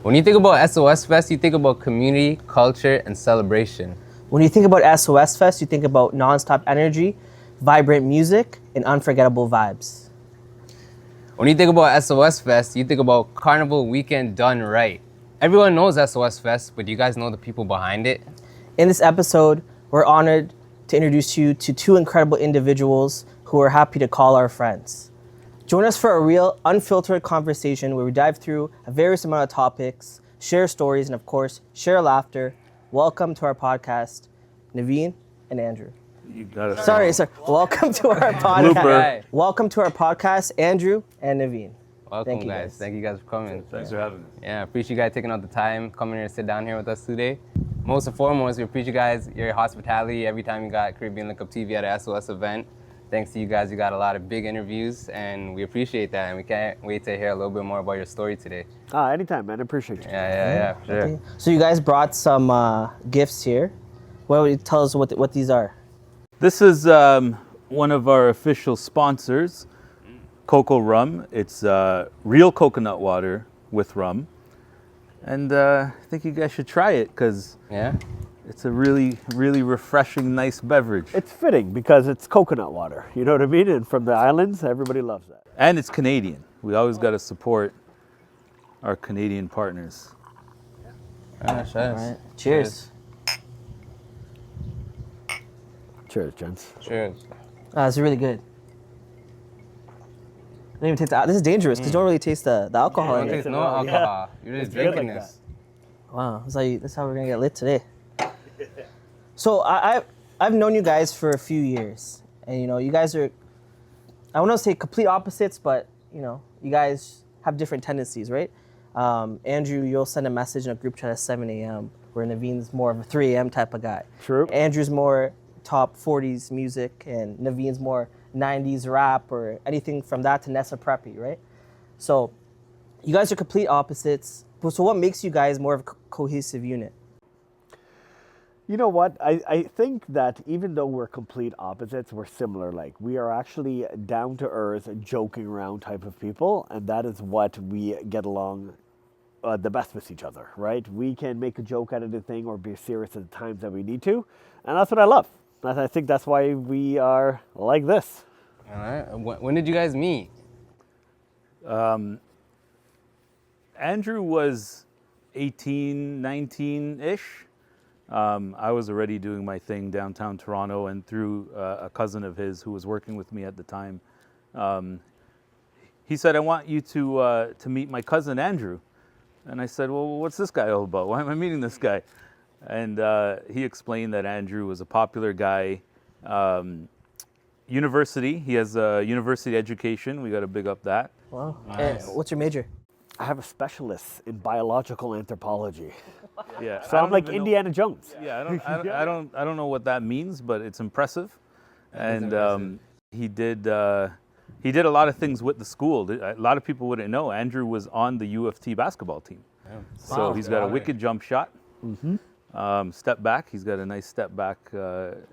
When you think about SOS Fest, you think about community, culture, and celebration. When you think about SOS Fest, you think about nonstop energy, vibrant music, and unforgettable vibes. When you think about SOS Fest, you think about Carnival weekend done right. Everyone knows SOS Fest, but do you guys know the people behind it? In this episode, we're honored to introduce you to two incredible individuals who we're happy to call our friends. Join us for a real, unfiltered conversation where we dive through a various amount of topics, share stories, and of course, share laughter. Welcome to our podcast, Naveen and Andrew. You got it. Sorry. Welcome to our podcast. Blooper. Welcome to our podcast, Andrew and Naveen. Welcome, Thank you, guys. guys. Thank you guys for coming. Thanks for having me. Yeah, appreciate you guys taking out the time, coming here to sit down here with us today. Most and foremost, we appreciate you guys, your hospitality every time you got Caribbean Linkup TV at an SOS event. Thanks to you guys, you got a lot of big interviews, and we appreciate that, and we can't wait to hear a little bit more about your story today. Anytime, man. I appreciate you. Yeah, for sure. Okay. So you guys brought some gifts here. What would you tell us what these are? This is one of our official sponsors, Cocoa Rum. It's real coconut water with rum. And I think you guys should try it because Yeah? it's a really, really refreshing, nice beverage. It's fitting because it's coconut water. You know what I mean? And from the islands, everybody loves that. And it's Canadian. We always got to support our Canadian partners. Cheers. All right. Cheers. Cheers, gents. Cheers. It's really good. I don't even taste this is dangerous because you don't really taste the alcohol Don't in it. taste no alcohol. You're just It's good drinking like this. Wow, that's how we're gonna get lit today. So I've known you guys for a few years, and you guys are, I want to say complete opposites, but you guys have different tendencies, right? Andrew, you'll send a message in a group chat at 7 a.m. where Naveen's more of a 3 a.m. type of guy. True. Andrew's more top 40s music, and Naveen's more 90s rap or anything from that to Nessa Preppy, right? So you guys are complete opposites. So what makes you guys more of a cohesive unit? You know what? I think that even though we're complete opposites, we're similar. Like, we are actually down to earth, joking around type of people. And that is what we get along the best with each other, right? We can make a joke out of the thing or be serious at the times that we need to. And that's what I love. I think that's why we are like this. All right. When did you guys meet? Andrew was 18, 19-ish. I was already doing my thing downtown Toronto, and through a cousin of his who was working with me at the time, he said, I want you to meet my cousin Andrew. And I said, well, what's this guy all about? Why am I meeting this guy? And he explained that Andrew was a popular guy. University, he has a university education. We got to big up that. Wow. Nice. And what's your major? I have a specialist in biological anthropology. Yeah, So I'm like Indiana Jones. Yeah, I don't know what that means, but it's impressive. And he did a lot of things with the school. A lot of people wouldn't know. Andrew was on the U of T basketball team. So Wow. he's got a wicked jump shot. Step back, he's got a nice step back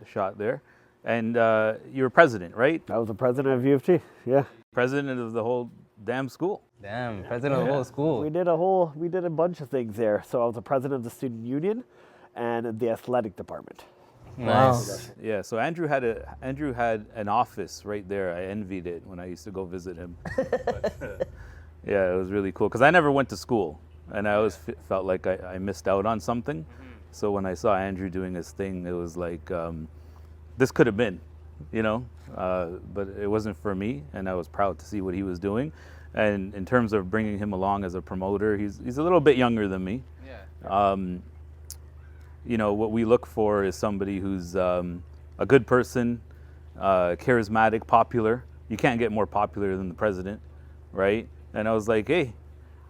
shot there. And you're president, right? I was the president of U of T. Yeah. President of the whole damn school. Damn, president of the whole school. We did a bunch of things there. So I was the president of the student union and the athletic department. Nice. Yeah, so Andrew had an office right there. I envied it when I used to go visit him. But, yeah, it was really cool because I never went to school, and I always felt like I missed out on something. So when I saw Andrew doing his thing, it was like this could have been, but it wasn't for me, and I was proud to see what he was doing. And in terms of bringing him along as a promoter, he's a little bit younger than me. Yeah. What we look for is somebody who's a good person, charismatic, popular. You can't get more popular than the president, right? And I was like, hey,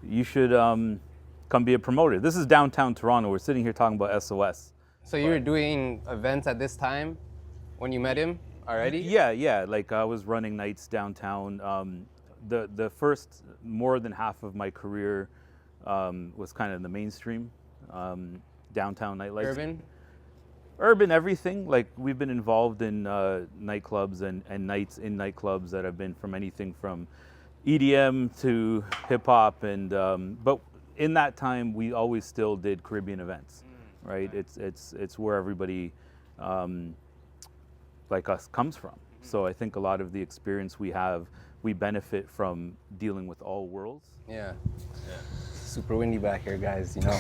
you should come be a promoter. This is downtown Toronto. We're sitting here talking about SOS. So you were doing events at this time when you met him already? Yeah. Like I was running nights downtown. The first more than half of my career was kind of in the mainstream. Downtown nightlife. Urban everything. Like we've been involved in nightclubs and nights in nightclubs that have been from anything from EDM to hip hop, and but in that time, we always still did Caribbean events, right? It's where everybody like us comes from. So I think a lot of the experience we have, we benefit from dealing with all worlds. Yeah. Super windy back here, guys, you know.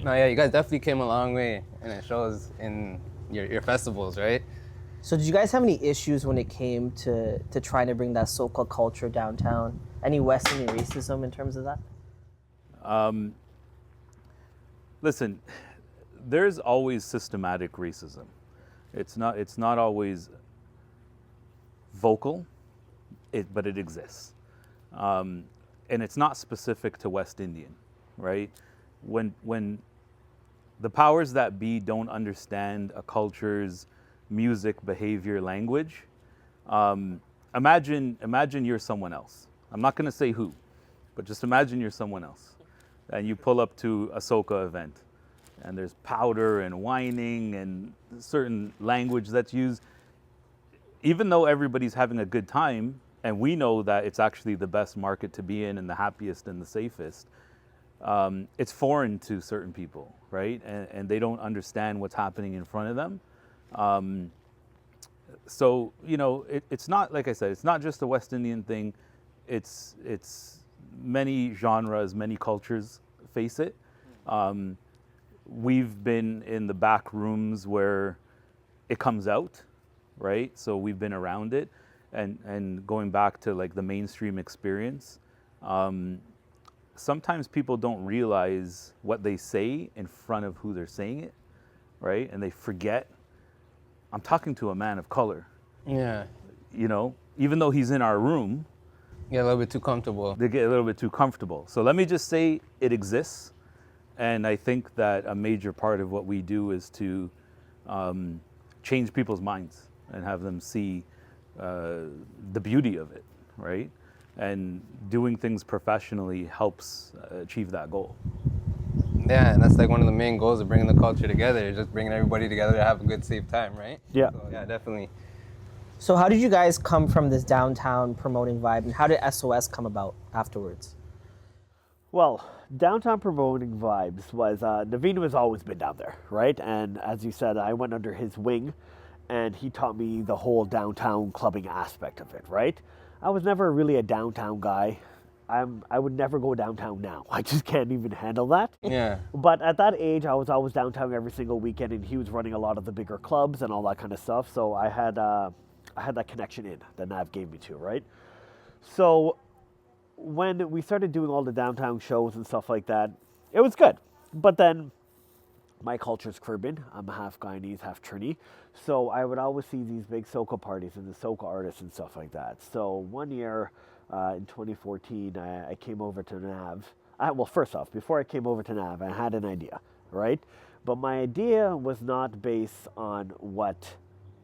No, yeah, you guys definitely came a long way, and it shows in your festivals, right? So did you guys have any issues when it came to trying to bring that Soca culture downtown? Any West Indian racism in terms of that? Listen, there's always systematic racism. It's not always vocal, but it exists. And it's not specific to West Indian, right? When the powers that be don't understand a culture's music, behavior, language, imagine you're someone else. I'm not going to say who, but just imagine you're someone else. And you pull up to a Soca event, and there's powder and whining and certain language that's used. Even though everybody's having a good time, and we know that it's actually the best market to be in and the happiest and the safest, it's foreign to certain people, right? And they don't understand what's happening in front of them. So, you know, it's not, like I said, it's not just a West Indian thing. It's many genres, many cultures face it. We've been in the back rooms where it comes out, right? So we've been around it, and going back to like the mainstream experience, sometimes people don't realize what they say in front of who they're saying it, right? And they forget, I'm talking to a man of color. Yeah. You know, even though he's in our room, Get a little bit too comfortable. they get a little bit too comfortable. So let me just say it exists. And I think that a major part of what we do is to change people's minds and have them see the beauty of it, right? And doing things professionally helps achieve that goal. Yeah, and that's like one of the main goals of bringing the culture together, just bringing everybody together to have a good, safe time, right? Yeah. So, yeah, definitely. So how did you guys come from this downtown promoting vibe, and how did SOS come about afterwards? Well, downtown promoting vibes was Naveen has always been down there, right? And as you said, I went under his wing, and he taught me the whole downtown clubbing aspect of it, right? I was never really a downtown guy. I would never go downtown now. I just can't even handle that. Yeah. But at that age, I was always downtown every single weekend, and he was running a lot of the bigger clubs and all that kind of stuff. So I had that connection in that Nav gave me to, right? So when we started doing all the downtown shows and stuff like that, it was good. But then my culture's Caribbean. I'm half Guyanese, half Trini. So I would always see these big Soca parties and the Soca artists and stuff like that. So one year in 2014, I came over to Nav. Well, first off, before I came over to Nav, I had an idea, right? But my idea was not based on what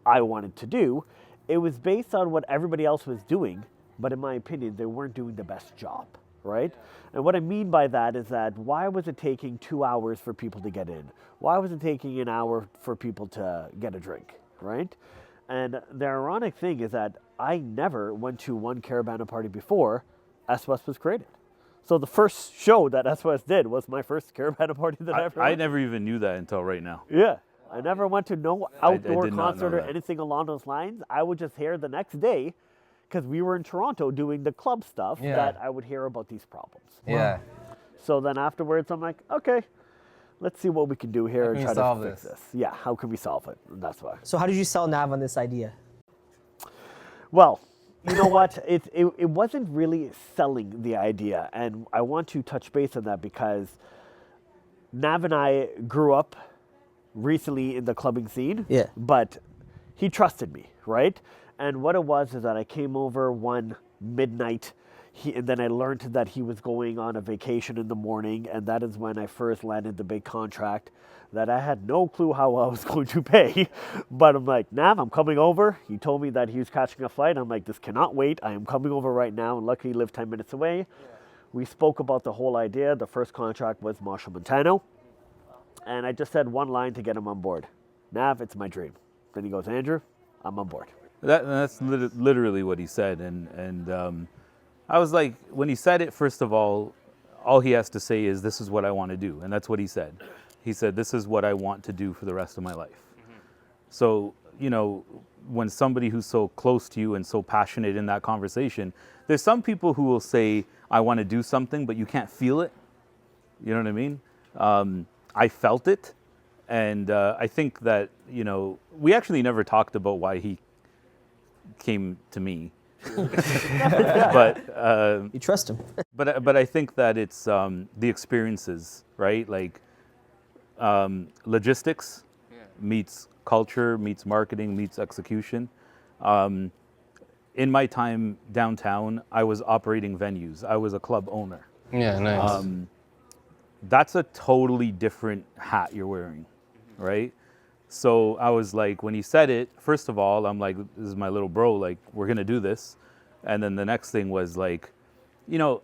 I wanted to do. It was based on what everybody else was doing, but in my opinion, they weren't doing the best job, right? And what I mean by that is that why was it taking 2 hours for people to get in? Why was it taking an hour for people to get a drink, right? And the ironic thing is that I never went to one Cabana party before SOS was created. So the first show that SOS did was my first Cabana party that I ever I went. never even knew that until right now. Yeah. I never went to no outdoor did not know concert or that. anything along those lines. I would just hear the next day, because we were in Toronto doing the club stuff, Yeah. that I would hear about these problems. Yeah. So then afterwards, I'm like, okay, let's see what we can do here How and can try we solve to fix this? this. Yeah, how can we solve it? And that's why. So how did you sell Nav on this idea? Well, you know what? It wasn't really selling the idea. And I want to touch base on that because Nav and I grew up recently in the clubbing scene. Yeah. But he trusted me, right? And what it was is that I came over one midnight, and then I learned that he was going on a vacation in the morning, and that is when I first landed the big contract that I had no clue how I was going to pay. But I'm like, Nav, I'm coming over. He told me that he was catching a flight. I'm like, this cannot wait. I am coming over right now, and luckily he lived 10 minutes away. Yeah. We spoke about the whole idea. The first contract was Marshall Montano, and I just said one line to get him on board. Nav, it's my dream. Then he goes, Andrew, I'm on board. That's literally what he said, and I was like, when he said it, first of all all he has to say is, this is what I want to do. And that's what he said. He said, this is what I want to do for the rest of my life. So, you know, when somebody who's so close to you and so passionate in that conversation, there's some people who will say, I want to do something, but you can't feel it. You know what I mean? I felt it. And I think that, you know, we actually never talked about why he came to me. But You trust him. but I think that it's the experiences, right? Like logistics meets culture, meets marketing, meets execution. In my time downtown, I was operating venues. I was a club owner. Yeah, nice. That's a totally different hat you're wearing, right? So I was like, when he said it, first of all, I'm like, this is my little bro, like, we're gonna do this. And then the next thing was like, you know,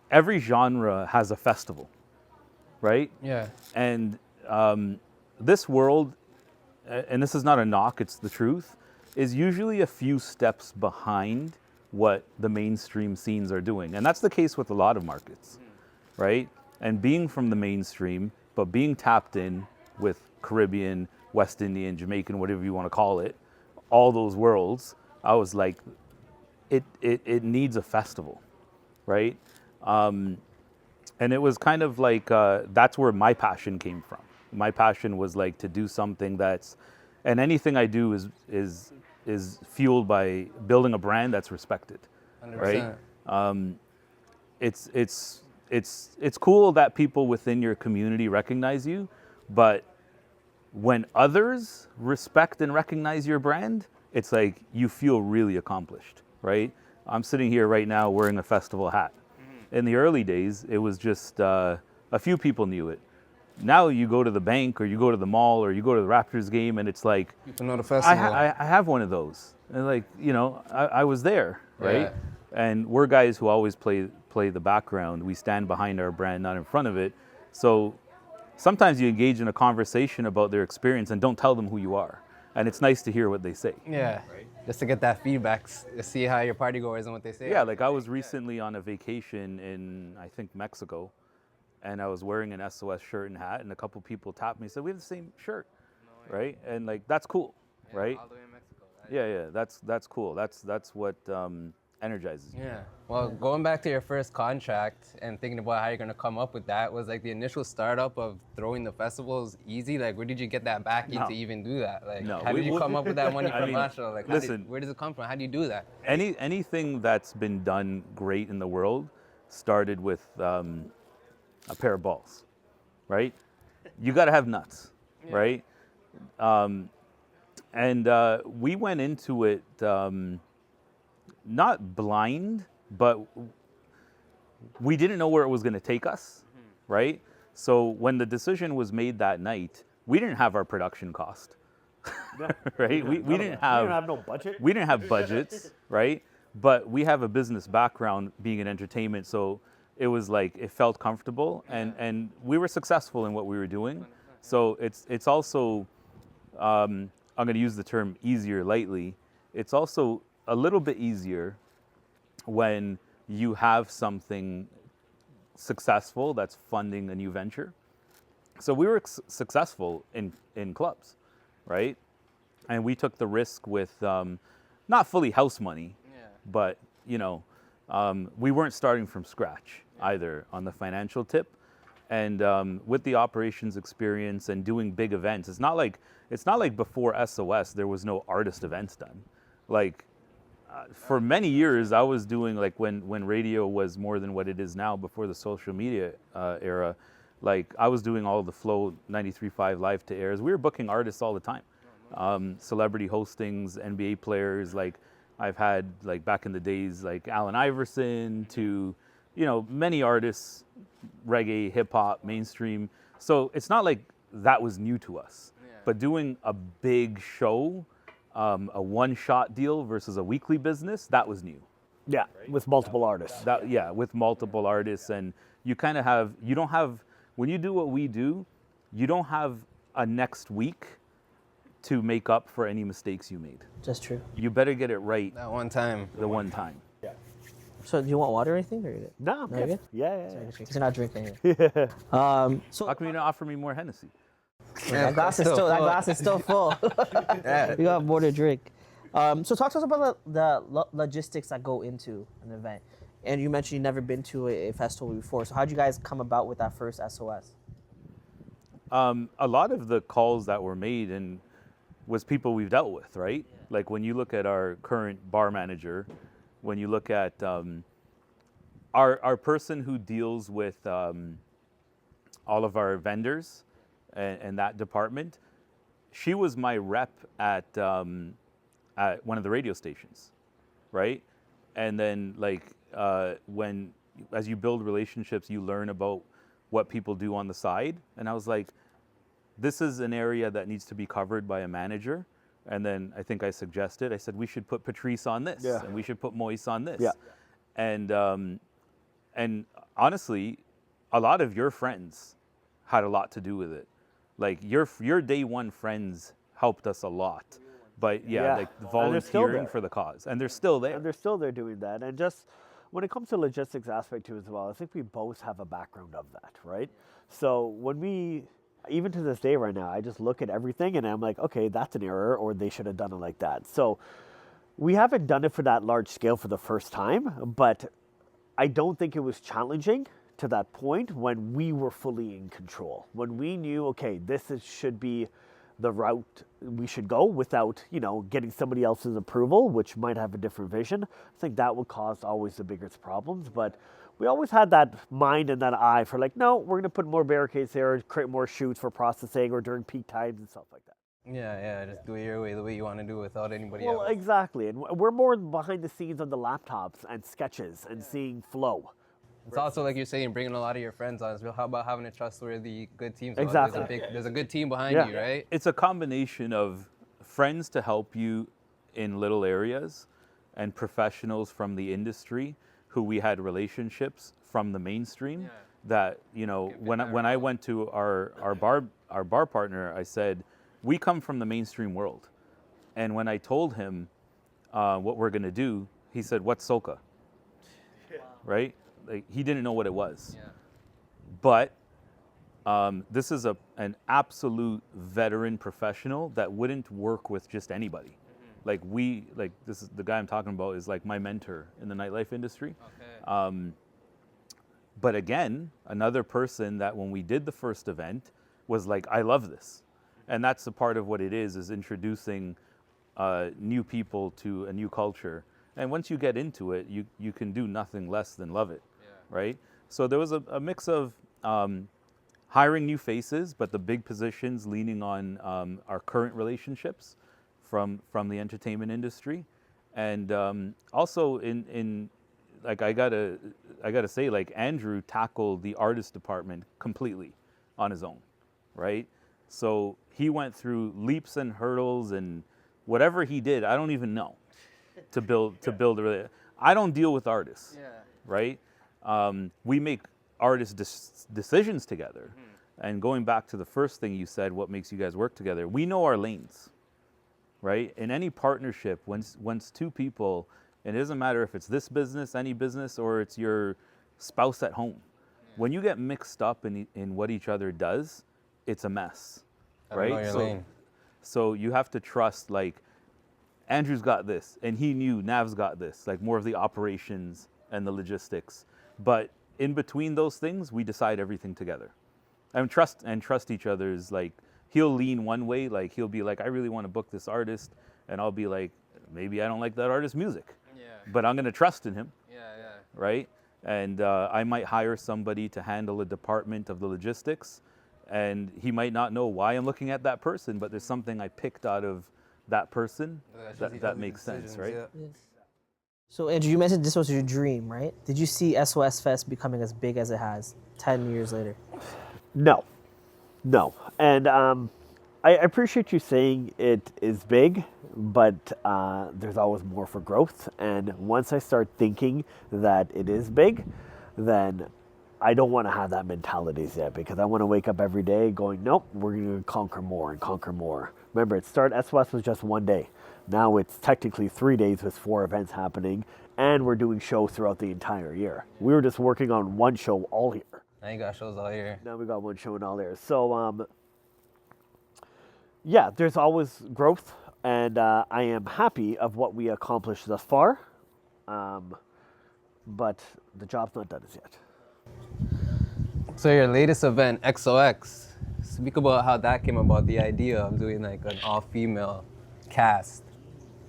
every genre has a festival, right? Yeah. And this world, and this is not a knock, it's the truth, is usually a few steps behind what the mainstream scenes are doing. And that's the case with a lot of markets, right? And being from the mainstream, but being tapped in with Caribbean, West Indian, Jamaican, whatever you want to call it, all those worlds, I was like, it needs a festival, right? And it was kind of like, that's where my passion came from. My passion was like to do something that's, and anything I do is fueled by building a brand that's respected, 100%. right? It's cool that people within your community recognize you, but when others respect and recognize your brand, it's like you feel really accomplished, right? I'm sitting here right now wearing a festival hat. In the early days, it was just a few people knew it. Now you go to the bank or you go to the mall or you go to the Raptors game and it's like, People know the festival. I have one of those. And like, you know, I was there, right? Yeah. And we're guys who always play the background. We stand behind our brand, not in front of it. So sometimes you engage in a conversation about their experience and don't tell them who you are. And it's nice to hear what they say. Yeah. Just to get that feedback, to see how your party goers and what they say. Yeah, like I was recently on a vacation in, I think, Mexico, and I was wearing an SOS shirt and hat, and a couple people tapped me and said, we have the same shirt, right? And like, that's cool, right? All the way in Mexico. Yeah, that's cool. That's what energizes you. Yeah. Well, going back to your first contract and thinking about how you're gonna come up with that, was like the initial startup of throwing the festivals easy? Like, where did you get that backing No. to even do that? Like, No, how did you come up with that money I from mean, Marshall? Like, listen. where does it come from? How do you do that? Anything that's been done great in the world started with a pair of balls, right? You got to have nuts, right? And we went into it not blind, but we didn't know where it was going to take us, right? So when the decision was made that night, we didn't have our production cost, right? We didn't have no budget. we didn't have budgets, right? But we have a business background being in entertainment, so it was like it felt comfortable, and we were successful in what we were doing. So it's also I'm going to use the term easier lightly. It's also a little bit easier when you have something successful that's funding a new venture. So we were successful in clubs, right? And we took the risk with not fully house money, but you know, we weren't starting from scratch either on the financial tip. And with the operations experience and doing big events, it's not like before SOS there was no artist events done. Like for many years, I was doing like when radio was more than what it is now before the social media era. Like I was doing all the Flow 93.5 live to airs. We were booking artists all the time, celebrity hostings, NBA players. Like I've had like back in the days like Allen Iverson to, you know, many artists, reggae, hip hop, mainstream. So it's not like that was new to us. But doing a big show, a one-shot deal versus a weekly business, that was new. Yeah, with multiple artists. With multiple artists, and you kind of have, you don't have, when you do what we do, you don't have a next week to make up for any mistakes you made. That's true. You better get it right That one time. the one time. So do you want water or anything? Or No, I'm No, you're good. good? Yeah. Because you're not drinking. So How come you don't offer me more Hennessy? that glass is still full. Yeah. We got more to drink. So talk to us about the logistics that go into an event. And you mentioned you've never been to a festival before. So how did you guys come about with that first SOS? A lot of the calls that were made and was people we've dealt with, right? Yeah. Like when you look at our current bar manager, when you look at our person who deals with all of our vendors and that department, she was my rep at one of the radio stations, right? And then when as you build relationships, you learn about what people do on the side. And I was like, this is an area that needs to be covered by a manager. And then I think I suggested, I said, we should put Patrice on this, and we should put Moise on this. Yeah. And honestly, a lot of your friends had a lot to do with it. Like your day one friends helped us a lot. But like volunteering for the cause. And they're still there. And they're still there doing that. And just when it comes to logistics aspect too as well, I think we both have a background of that, right? So when we, even to this day right now, I just look at everything and I'm like, okay, that's an error, or they should have done it like that. So we haven't done it for that large scale for the first time, but I don't think it was challenging to that point when we were fully in control. When we knew, okay, should be the route we should go without, getting somebody else's approval, which might have a different vision. I think that would cause always the biggest problems. But we always had that mind and that eye for like, no, we're going to put more barricades there, create more chutes for processing or during peak times and stuff like that. Yeah, just do it your way, the way you want to do it without anybody Well, else. exactly. And we're more behind the scenes on the laptops and sketches and seeing flow. It's also like you're saying, bringing a lot of your friends on. How about having a trustworthy, good team? So Exactly. There's a good team behind you, right? It's a combination of friends to help you in little areas and professionals from the industry who we had relationships from the mainstream that, when I went to our bar partner, I said, we come from the mainstream world. And when I told him what we're going to do, he said, what's Soca? Right? Like, he didn't know what it was. Yeah. But this is an absolute veteran professional that wouldn't work with just anybody. This is the guy I'm talking about is like my mentor in the nightlife industry. Okay. But again, another person that when we did the first event was like, I love this. And that's a part of what it is introducing new people to a new culture. And once you get into it, you can do nothing less than love it, right? So there was a mix of hiring new faces, but the big positions leaning on our current relationships from the entertainment industry, and also in like I gotta say, like, Andrew tackled the artist department completely on his own, right? So he went through leaps and hurdles, and whatever he did, I don't even know, to build a. I don't deal with artists, right? We make artist decisions together. And going back to the first thing you said, what makes you guys work together? We know our lanes, right? In any partnership, once two people, and it doesn't matter if it's this business, any business, or it's your spouse at home, when you get mixed up in what each other does, it's a mess, right? Know your lane. So you have to trust, like, Andrew's got this, and he knew Nav's got this, like more of the operations and the logistics. But in between those things, we decide everything together. And trust each other's, like, he'll lean one way, like he'll be like, I really want to book this artist, and I'll be like, maybe I don't like that artist's music, but I'm gonna trust in him, right? And I might hire somebody to handle a department of the logistics, and he might not know why I'm looking at that person, but there's something I picked out of that person that makes sense, right? Yes. So Andrew, you mentioned this was your dream, right? Did you see SOS Fest becoming as big as it has 10 years later? No. And I appreciate you saying it is big, but there's always more for growth. And once I start thinking that it is big, then I don't want to have that mentality yet, because I want to wake up every day going, nope, we're going to conquer more and conquer more. Remember, SOS was just one day. Now it's technically 3 days with 4 events happening and we're doing shows throughout the entire year. We were just working on one show all year. Now you got shows all year. Now we got one show in all year. So, yeah, there's always growth, and I am happy of what we accomplished thus far. But the job's not done as yet. So your latest event, XOX, speak about how that came about, the idea of doing like an all-female cast.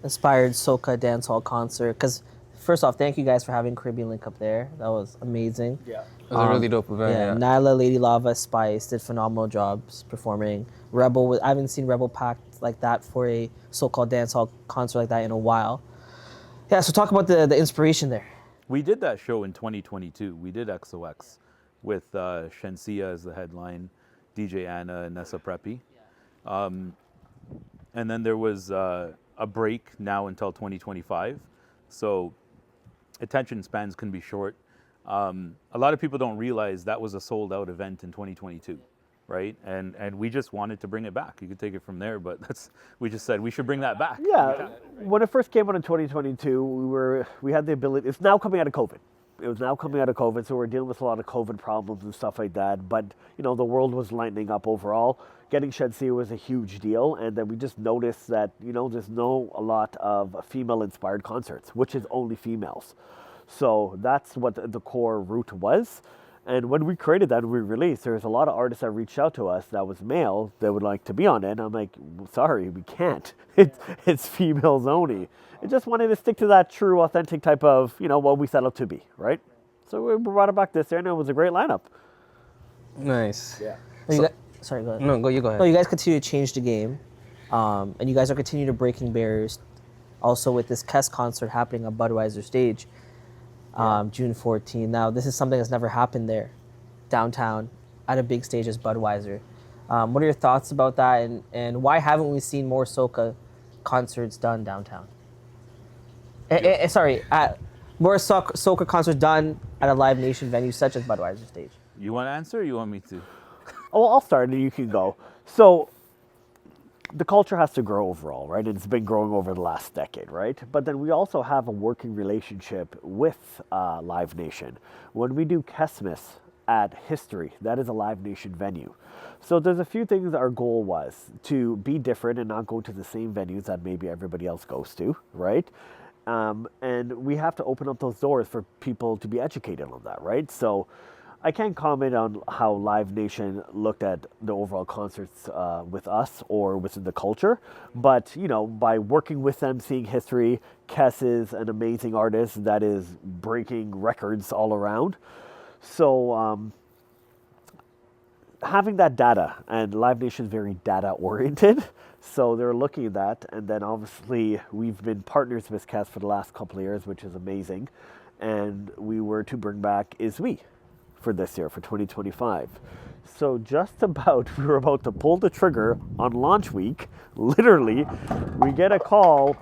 Inspired Soca dancehall concert. Because first off, thank you guys for having Caribbean Linkup there. That was amazing. Yeah. It was a really dope event. Yeah, Yeah. Nyla, Lady Lava, Spice did phenomenal jobs performing. Rebel, I haven't seen Rebel packed like that for a so-called dancehall concert like that in a while. Yeah, so talk about the inspiration there. We did that show in 2022. We did XOX with Shensia as the headline, DJ Anna and Nessa Preppy. And then there was a break now until 2025. So attention spans can be short. A lot of people don't realize that was a sold out event in 2022, right? And we just wanted to bring it back. You could take it from there, but we just said we should bring that back. Yeah, when it first came out in 2022, we had the ability. It's now coming out of COVID. It was now coming out of COVID, so we're dealing with a lot of COVID problems and stuff like that. But you know, the world was lightening up overall. Getting Shensia was a huge deal, and then we just noticed that there's a lot of female-inspired concerts, which is only females. So that's what the core route was. And when we created that and we released, there's a lot of artists that reached out to us that was male that would like to be on it. And I'm like, sorry, we can't. It's females only. I just wanted to stick to that true, authentic type of, what we set out to be, right? So we brought it back this year, and it was a great lineup. Nice. Yeah. Sorry, go ahead. No, you go ahead. No, you guys continue to change the game, and you guys are continuing to breaking barriers. Also, with this Kess concert happening on Budweiser stage, June 14. Now, this is something that's never happened there, downtown, at a big stage as Budweiser. What are your thoughts about that, and why haven't we seen more Soca concerts done downtown? More Soca concerts done at a Live Nation venue such as Budweiser stage. You want to answer or you want me to? Oh, I'll start and you can go. So the culture has to grow overall, right? And it's been growing over the last decade, right? But then we also have a working relationship with Live Nation. When we do Christmas at History, that is a Live Nation venue. So there's a few things our goal was to be different and not go to the same venues that maybe everybody else goes to, right? And we have to open up those doors for people to be educated on that, right? So I can't comment on how Live Nation looked at the overall concerts with us or within the culture, but by working with them, seeing history, Kess is an amazing artist that is breaking records all around. So having that data, and Live Nation is very data oriented, so they're looking at that, and then obviously we've been partners with Kess for the last couple of years, which is amazing, and we were to bring back Is We for this year, for 2025. So just about, we were about to pull the trigger on launch week. Literally, we get a call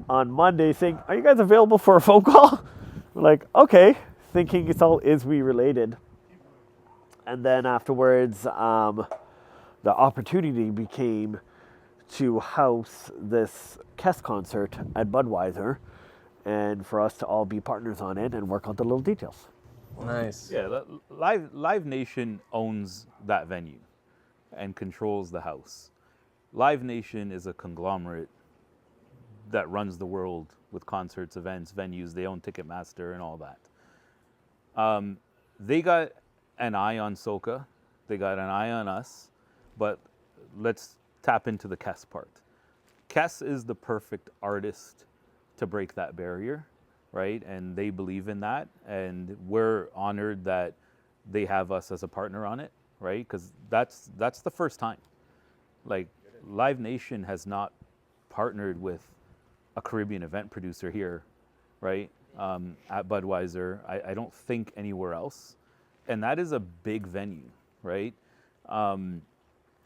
on Monday saying, are you guys available for a phone call? We're like, okay, thinking it's all Is We related. And then afterwards, the opportunity became to house this Kess concert at Budweiser, and for us to all be partners on it and work on the little details. Nice. Yeah, Live Nation owns that venue and controls the house. Live Nation is a conglomerate that runs the world with concerts, events, venues. They own Ticketmaster and all that. They got an eye on Soca. They got an eye on us. But let's tap into the Kess part. Kess is the perfect artist to break that barrier, right? And they believe in that, and we're honored that they have us as a partner on it, right? Because that's the first time. Like, Live Nation has not partnered with a Caribbean event producer here, right? At Budweiser, I don't think anywhere else, and that is a big venue, right?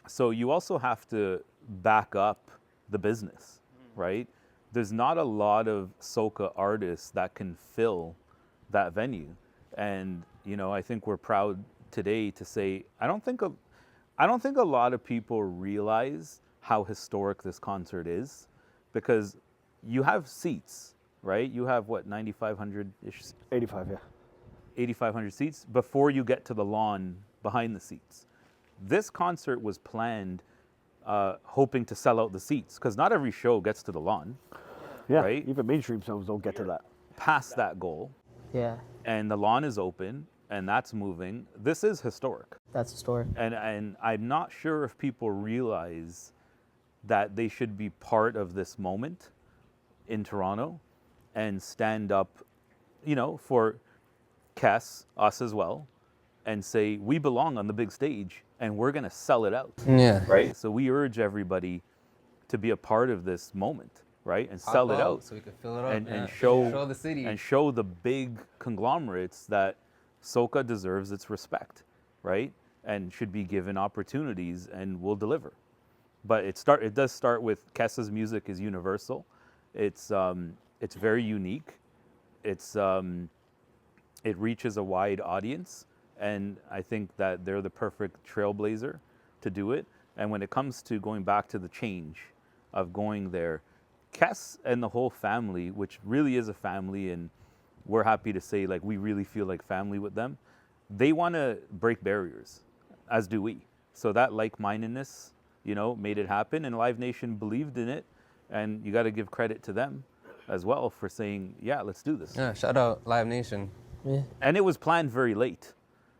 So you also have to back up the business, right? There's not a lot of Soca artists that can fill that venue. And, I think we're proud today to say, I don't think a lot of people realize how historic this concert is, because you have seats, right? You have what, 9,500-ish, 85, yeah. 8,500 seats before you get to the lawn behind the seats. This concert was planned hoping to sell out the seats because not every show gets to the lawn. Yeah, Right? even mainstream songs don't get to that. Past that goal, Yeah, and the lawn is open, and that's moving. This is historic. that's the story. And I'm not sure if people realize that they should be part of this moment in Toronto and stand up, for Kess, us as well, and say, we belong on the big stage and we're going to sell it out. Yeah. Right? So we urge everybody to be a part of this moment, right? And sell it out. So we can fill it up And show the city. and show the big conglomerates that Soca deserves its respect, right? And should be given opportunities and will deliver. But it does start with Kessa's music is universal. It's very unique. It reaches a wide audience, and I think that they're the perfect trailblazer to do it. And when it comes to going back to the change of going there, Kess and the whole family, which really is a family, and we're happy to say like we really feel like family with them, they want to break barriers, as do we. So that like-mindedness, made it happen, and Live Nation believed in it, and you got to give credit to them as well for saying, yeah, let's do this. Yeah, shout out Live Nation. Yeah. And it was planned very late.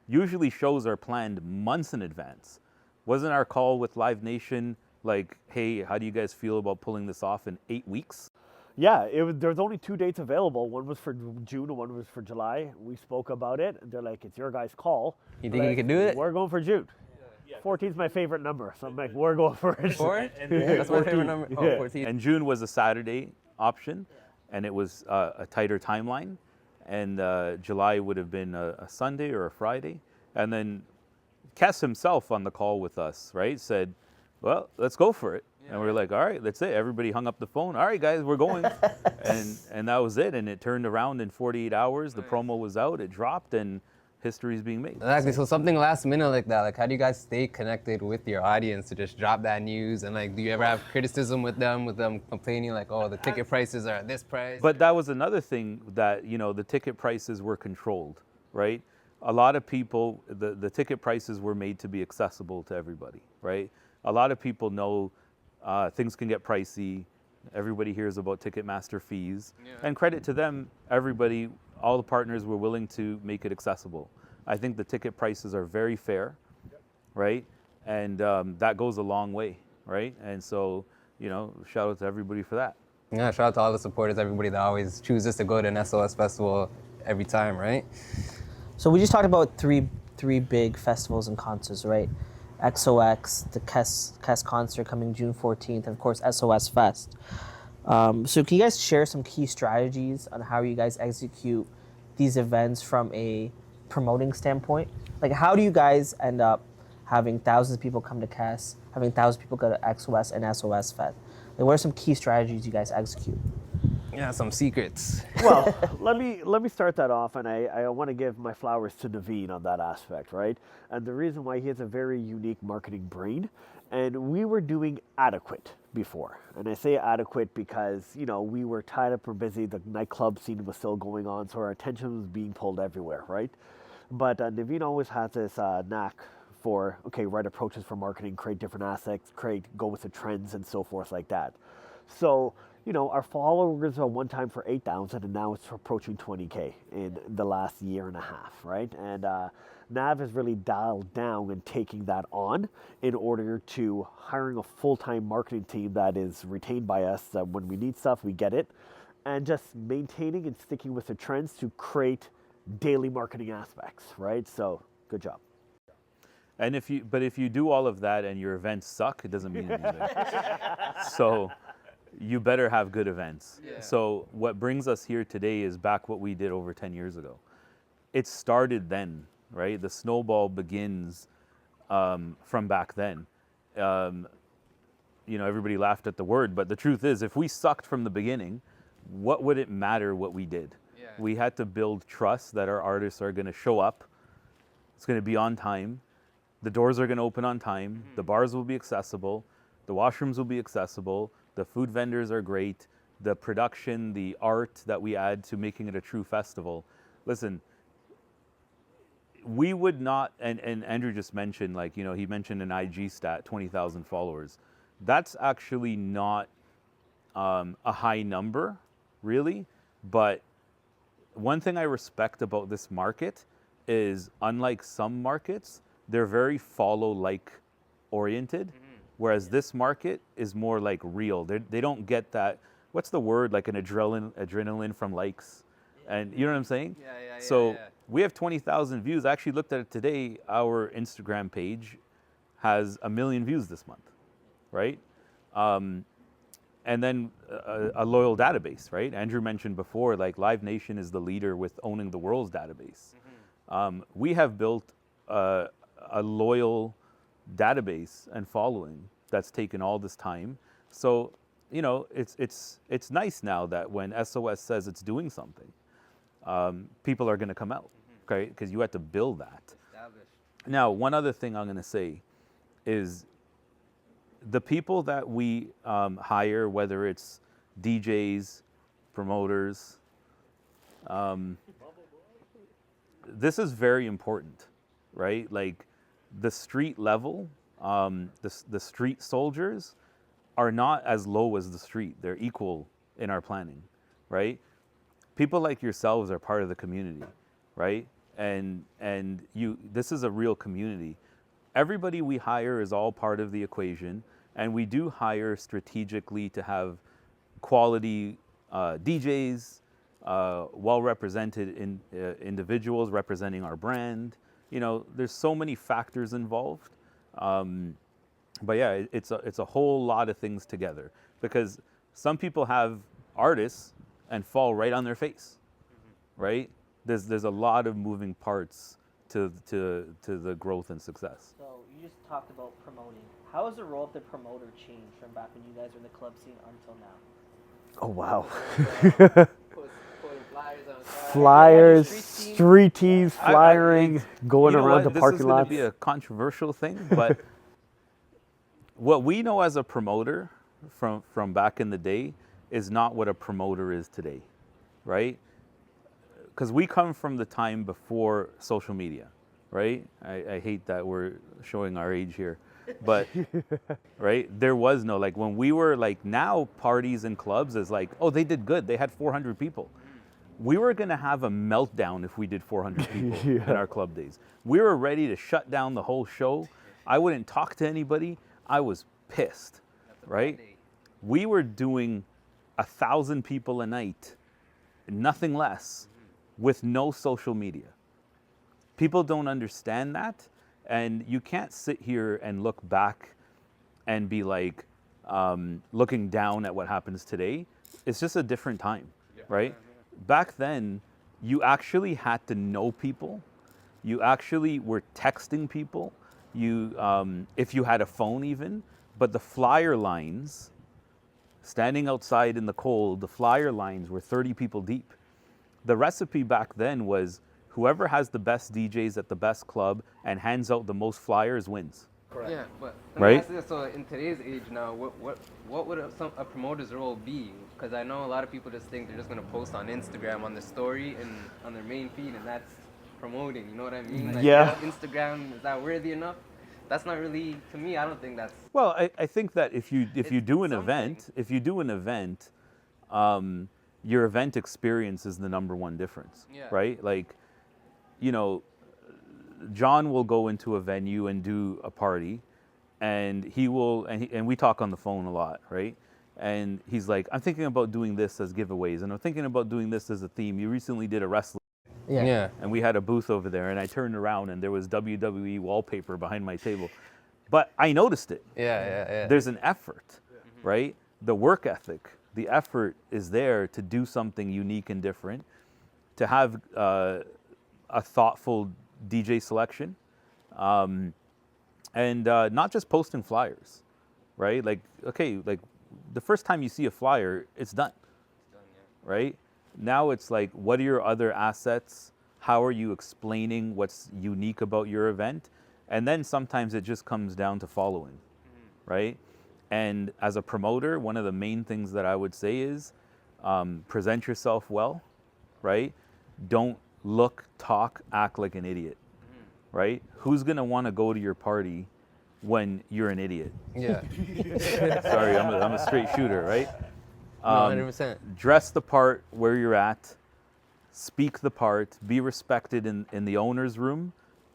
Usually shows are planned months in advance. Wasn't our call with Live Nation like, hey, how do you guys feel about pulling this off in 8 weeks? Yeah, there's only 2 dates available. One was for June and one was for July. We spoke about it. And they're like, it's your guys' call. You think you can do it? We're going for June. 14 is my favorite number. So I'm like, we're going for it. 4? That's my favorite number. Oh, Yeah. 14. And June was a Saturday option, and it was a tighter timeline. And July would have been a Sunday or a Friday. And then Kess himself on the call with us, right, said, well, let's go for it. And we were like, all right, that's it. Everybody hung up the phone. All right, guys, we're going. and that was it. And it turned around in 48 hours. The promo was out. It dropped, and history is being made. Exactly. So something last minute like that, like how do you guys stay connected with your audience to just drop that news? And like, do you ever have criticism with them complaining like, oh, the ticket prices are at this price? But that was another thing that, the ticket prices were controlled, right? A lot of people, the ticket prices were made to be accessible to everybody, right? A lot of people know things can get pricey. Everybody hears about Ticketmaster fees. Yeah. And credit to them, everybody, all the partners were willing to make it accessible. I think the ticket prices are very fair, right? And that goes a long way, right? And so, shout out to everybody for that. Yeah, shout out to all the supporters, everybody that always chooses to go to an SOS festival every time, right? So we just talked about three big festivals and concerts, right? XOX, the Kess concert coming June 14th, and of course SOS Fest. So can you guys share some key strategies on how you guys execute these events from a promoting standpoint? Like, how do you guys end up having thousands of people come to Kess, having thousands of people go to XOS and SOS Fest? Like, what are some key strategies you guys execute? Yeah, some secrets. Well, let me start that off, and I want to give my flowers to Naveen on that aspect, right? And the reason why he has a very unique marketing brain, and we were doing adequate before. And I say adequate because, we were tied up or busy, the nightclub scene was still going on, so our attention was being pulled everywhere, right? But Naveen always has this knack for, right approaches for marketing, create different assets, go with the trends and so forth like that. So, our followers are one time for 8,000, and now it's approaching 20K in the last year and a half, right? And Nav has really dialed down and taking that on in order to hiring a full-time marketing team that is retained by us, that when we need stuff, we get it, and just maintaining and sticking with the trends to create daily marketing aspects, right? So, good job. And if you do all of that and your events suck, it doesn't mean anything. So you better have good events. Yeah. So what brings us here today is back what we did over 10 years ago. It started then, right? The snowball begins from back then. Everybody laughed at the word, but the truth is, if we sucked from the beginning, what would it matter what we did? Yeah. We had to build trust that our artists are going to show up. It's going to be on time. The doors are going to open on time. Mm-hmm. The bars will be accessible. The washrooms will be accessible. The food vendors are great. the production, the art that we add to making it a true festival. Listen, we would not, and Andrew just mentioned, like, you know, he mentioned an IG stat, 20,000 followers. That's actually not a high number, really. But one thing I respect about this market is, unlike some markets, they're very follow-like oriented, whereas this market is more like real. They don't get that, what's the word, like an adrenaline from likes. And you know what I'm saying? So we have 20,000 views. I actually looked at it today. Our Instagram page has 1 million views this month, right? And then a loyal database, right? Andrew mentioned before, like, Live Nation is the leader with owning the world's database. We have built a loyal database and following that's taken all this time. So, you know, it's nice now that when SOS says it's doing something, people are going to come out, okay? Because you had to build that. Now, one other thing I'm going to say is the people that we hire, whether it's DJs, promoters, this is very important, right? Like, the street level, the street soldiers are not as low as the street. They're equal in our planning, right? People like yourselves are part of the community, right? And this is a real community. Everybody we hire is all part of the equation, and we do hire strategically to have quality DJs, well-represented individuals representing our brand. You know, there's so many factors involved. But yeah, it's a whole lot of things together, because some people have artists and fall right on their face, right? There's a lot of moving parts to the growth and success. So you just talked about promoting. How has the role of the promoter changed from back when you guys were in the club scene until now? Oh, wow. Putting flyers on Flyers, street teams, flyering, going you know around what? the parking lot. This is going to be a controversial thing, but what we know as a promoter from back in the day is not what a promoter is today, right? Because we come from the time before social media, right? I hate that we're showing our age here, but right, there was no, like, when we were, like, now parties and clubs is like, oh, they did good, they had 400 people. We were going to have a meltdown if we did 400 people in our club days. We were ready to shut down the whole show. I wouldn't talk to anybody. I was pissed, right? We were doing 1,000 people a night, nothing less, with no social media. People don't understand that, and you can't sit here and look back and be like looking down at what happens today. It's just a different time, right? Back then, you actually had to know people. You actually were texting people. You, if you had a phone even, but the flyer lines, standing outside in the cold, the flyer lines were 30 people deep. The recipe back then was whoever has the best DJs at the best club and hands out the most flyers wins. Correct. Yeah, but right? So in today's age now, what would a promoter's role be? Because I know a lot of people just think they're just going to post on Instagram on the story and on their main feed, and that's promoting. You know what I mean? Like, yeah. Instagram, is that worthy enough? That's not really, to me, I don't think that's. Well, I think that if you do an event, your event experience is the number one difference, right? Like, you know, John will go into a venue and do a party, and he will, and we talk on the phone a lot, right? And he's like, I'm thinking about doing this as giveaways, and I'm thinking about doing this as a theme. You recently did a wrestling. Yeah. And we had a booth over there, and I turned around, and there was WWE wallpaper behind my table. But I noticed it. Yeah. There's an effort, right? The work ethic, the effort is there to do something unique and different, to have a thoughtful DJ selection, and not just posting flyers, right? Like, okay, like the first time you see a flyer, it's done, right? Now it's like, what are your other assets? How are you explaining what's unique about your event? And then sometimes it just comes down to following, right? And as a promoter, one of the main things that I would say is present yourself well, right? Don't look, talk, act like an idiot, right? Who's gonna want to go to your party when you're an idiot? Yeah. Sorry, I'm a straight shooter, right? No, 100%. Dress the part where you're at, speak the part, be respected in the owner's room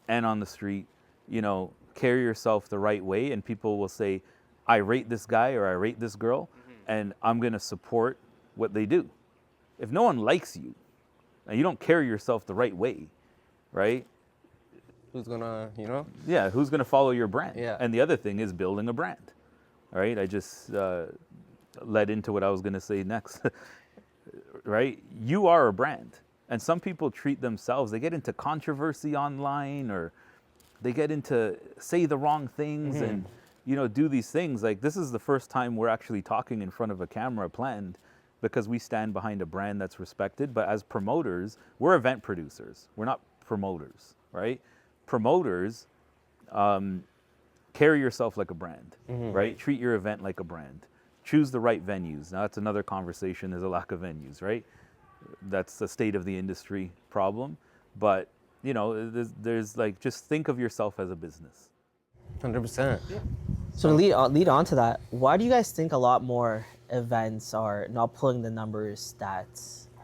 and on the street. You know, carry yourself the right way, and people will say, I rate this guy or I rate this girl, and I'm gonna support what they do. If no one likes you and you don't carry yourself the right way, right? Who's gonna, you know? Yeah, who's gonna follow your brand? Yeah. And the other thing is building a brand, right? I just led into what I was gonna say next, right? You are a brand, and some people treat themselves, they get into controversy online, or they get into say the wrong things and, you know, do these things. Like, this is the first time we're actually talking in front of a camera planned, because we stand behind a brand that's respected. But as promoters, we're event producers. We're not promoters, right? Promoters, carry yourself like a brand, right? Treat your event like a brand. Choose the right venues. Now, that's another conversation. There's a lack of venues, right? That's the state of the industry problem. But, you know, there's like, just think of yourself as a business. 100%. So to lead on to that, why do you guys think a lot more events are not pulling the numbers that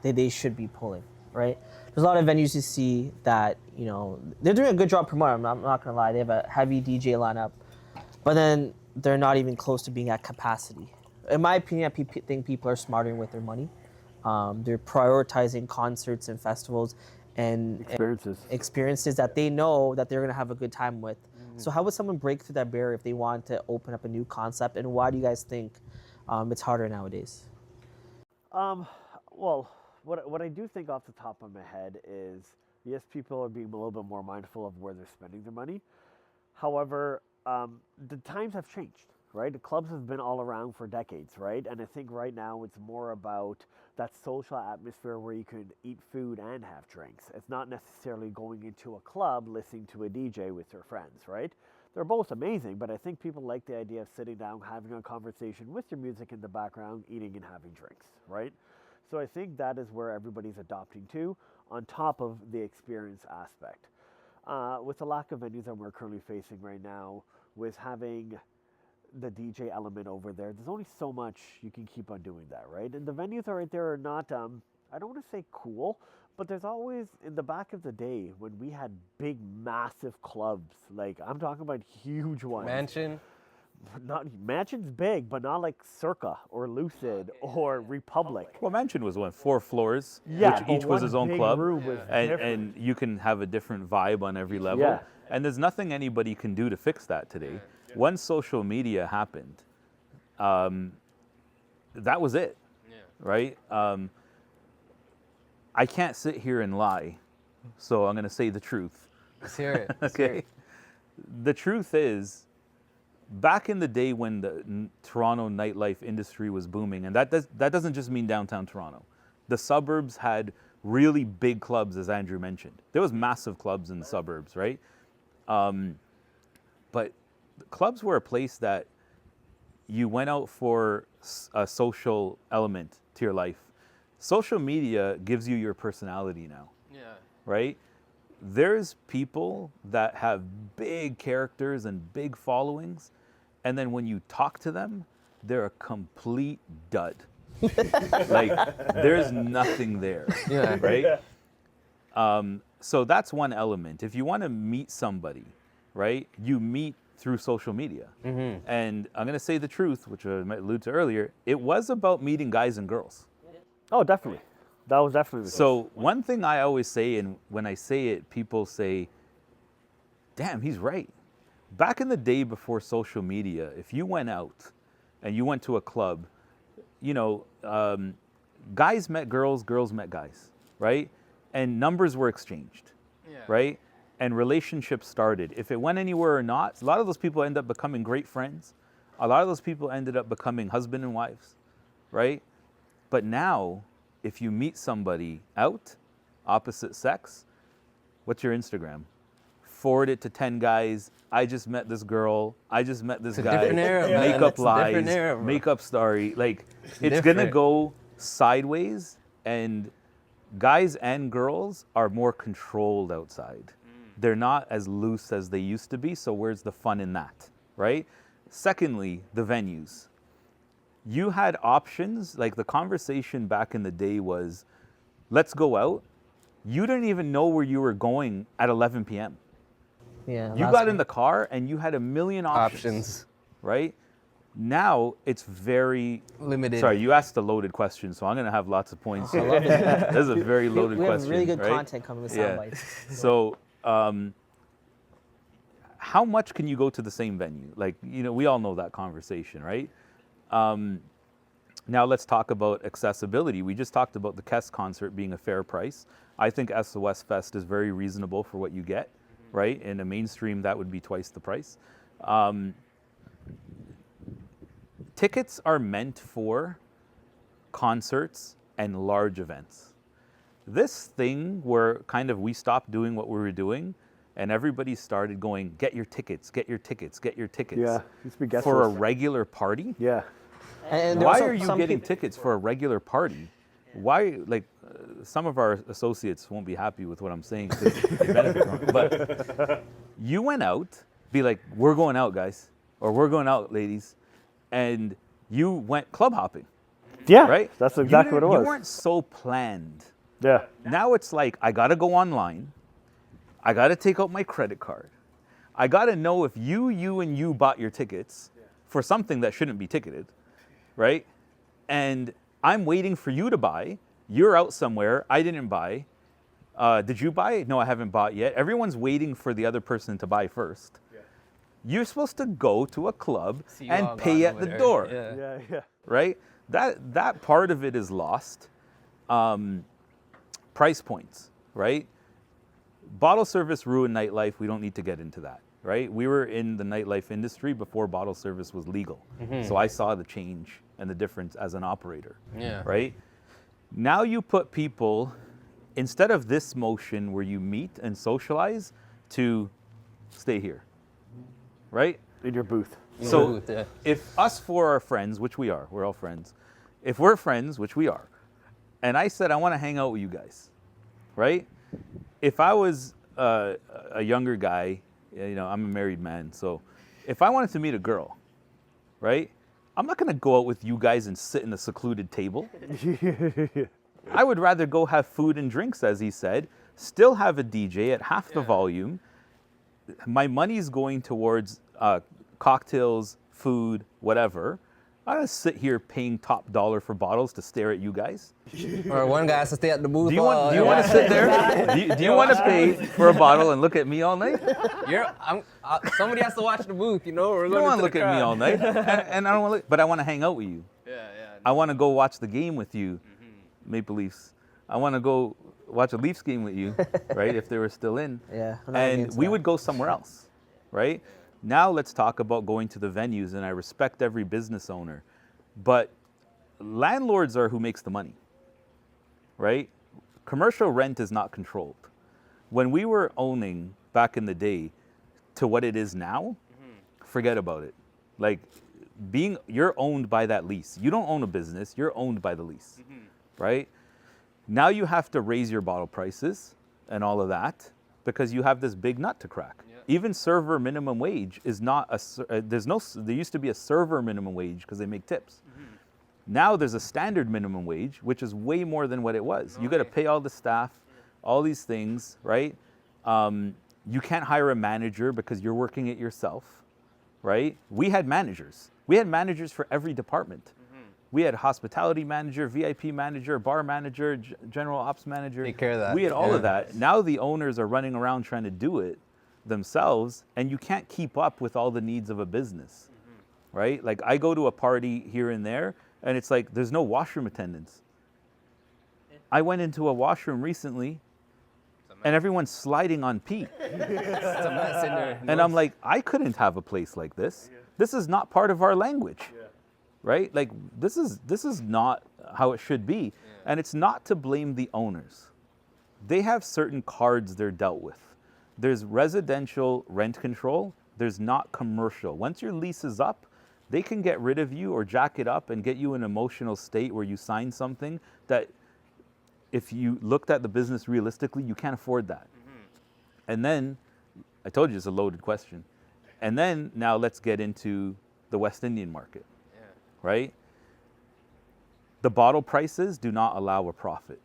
they should be pulling, right? There's a lot of venues you see that, you know, they're doing a good job promoting. I'm not gonna lie, they have a heavy DJ lineup, but then they're not even close to being at capacity. In my opinion, I think people are smarter with their money. They're prioritizing concerts and festivals and experiences that they know that they're gonna have a good time with. So how would someone break through that barrier if they want to open up a new concept? And why do you guys think it's harder nowadays? Well, what I do think off the top of my head is, yes, people are being a little bit more mindful of where they're spending their money. However, the times have changed, right? The clubs have been all around for decades, right? And I think right now it's more about that social atmosphere where you can eat food and have drinks. It's not necessarily going into a club listening to a DJ with your friends, right? They're both amazing, but I think people like the idea of sitting down, having a conversation with your music in the background, eating and having drinks, right? So I think that is where everybody's adopting to, on top of the experience aspect. With the lack of venues that we're currently facing right now, with having the DJ element over there, there's only so much you can keep on doing that, right? And the venues are right there are not, I don't want to say cool, but there's always, in the back of the day, when we had big, massive clubs, like, I'm talking about huge ones. Mansion. Mansion's big, but not like Circa or Lucid or Republic. Well, Mansion was 4 floors, Yeah, which each was his own big club, room was and different. you can have a different vibe on every level. Yeah. And there's nothing anybody can do to fix that today. Once social media happened, that was it, right? I can't sit here and lie, so I'm going to say the truth. Let's hear it. Okay. The truth is, back in the day when the Toronto nightlife industry was booming, and that doesn't just mean downtown Toronto. The suburbs had really big clubs, as Andrew mentioned. There was massive clubs in the suburbs, right? But clubs were a place that you went out for a social element to your life. Social media gives you your personality now. Yeah. Right? There's people that have big characters and big followings, and then when you talk to them, they're a complete dud. Like, there's nothing there. Yeah. Right? So that's one element. If you want to meet somebody, right, you meet through social media. And I'm going to say the truth, which I might allude to earlier, it was about meeting guys and girls. Oh, definitely. That was definitely the case. So one thing I always say, and when I say it, people say, damn, he's right. Back in the day before social media, if you went out and you went to a club, you know, guys met girls, girls met guys, right? And numbers were exchanged, right? And relationships started. If it went anywhere or not, a lot of those people end up becoming great friends. A lot of those people ended up becoming husband and wives, right? But now, if you meet somebody out, opposite sex, what's your Instagram? Forward it to 10 guys. I just met this girl. I just met this guy. Different era, man. Makeup It's a different lies, era, bro. makeup story. Like, it's different. gonna go sideways, and guys and girls are more controlled outside. They're not as loose as they used to be, so where's the fun in that, right? Secondly, the venues. You had options, like the conversation back in the day was, let's go out. You didn't even know where you were going at 11 p.m. Yeah. You got in the car and you had a million options. Right? Now it's very limited. Sorry, you asked a loaded question, so I'm going to have lots of points. I love it. This is a very loaded we question. have really good right? content coming with soundbites. So, how much can you go to the same venue? Like, we all know that conversation, right? Now let's talk about accessibility. We just talked about the Kess concert being a fair price. I think SOS Fest is very reasonable for what you get, right? In a mainstream, that would be twice the price. Tickets are meant for concerts and large events. This thing where kind of we stopped doing what we were doing and everybody started going, get your tickets, get your tickets, get your tickets. Yeah, used to be guest for a list. regular party. Yeah. And Why are you getting tickets for a regular party? Why, some of our associates won't be happy with what I'm saying, 'cause they benefit from it. But you went out, be like, we're going out, guys, or we're going out, ladies, and you went club hopping, Yeah, right? that's exactly what it was. You weren't so planned. Yeah. Now it's like, I got to go online. I got to take out my credit card. I got to know if you, and you bought your tickets for something that shouldn't be ticketed, right? And I'm waiting for you to buy. You're out somewhere. I didn't buy. Did you buy? No, I haven't bought yet. Everyone's waiting for the other person to buy first. Yeah. You're supposed to go to a club and pay at the door, Yeah. right? That part of it is lost. Price points, right? Bottle service ruined nightlife. We don't need to get into that, right? We were in the nightlife industry before bottle service was legal. So I saw the change and the difference as an operator, right? Now you put people, instead of this motion where you meet and socialize, to stay here, right? In your booth. So if us four are friends, which we are, we're all friends. If we're friends, which we are, and I said, I want to hang out with you guys, right? If I was a younger guy, I'm a married man, so if I wanted to meet a girl, right? I'm not going to go out with you guys and sit in a secluded table. I would rather go have food and drinks, as he said, still have a DJ at half the volume. My money's going towards cocktails, food, whatever. I don't sit here paying top dollar for bottles to stare at you guys. Or one guy has to stay at the booth. Do you want to sit there? Do you want to pay for a bottle and look at me all night? Somebody has to watch the booth, You don't want to look at me all night, and I don't want to. But I want to hang out with you. I want to go watch the game with you, Maple Leafs. I want to go watch a Leafs game with you, right? If they were still in. Yeah. And we would go somewhere else, right? Now let's talk about going to the venues, and I respect every business owner, but landlords are who makes the money, right? Commercial rent is not controlled. When we were owning back in the day to what it is now, forget about it. Like you're owned by that lease. You don't own a business, you're owned by the lease, right? Now you have to raise your bottle prices and all of that because you have this big nut to crack. Even server minimum wage is not there used to be a server minimum wage because they make tips. Now there's a standard minimum wage, which is way more than what it was. You got to pay all the staff, all these things, right? You can't hire a manager because you're working it yourself, right? We had managers. We had managers for every department. We had hospitality manager, VIP manager, bar manager, general ops manager. Take care of that. We had all of that. Now the owners are running around trying to do it themselves, and you can't keep up with all the needs of a business, right? Like I go to a party here and there, and it's like there's no washroom attendants. I went into a washroom recently, and everyone's sliding on pee. It's a mess in there. And I'm like, I couldn't have a place like this. This is not part of our language, right? Like this is not how it should be. And it's not to blame the owners. They have certain cards they're dealt with. There's residential rent control. There's not commercial. Once your lease is up, they can get rid of you or jack it up and get you in an emotional state where you sign something that if you looked at the business realistically, you can't afford that. And then, I told you it's a loaded question. And then now let's get into the West Indian market, right? The bottle prices do not allow a profit,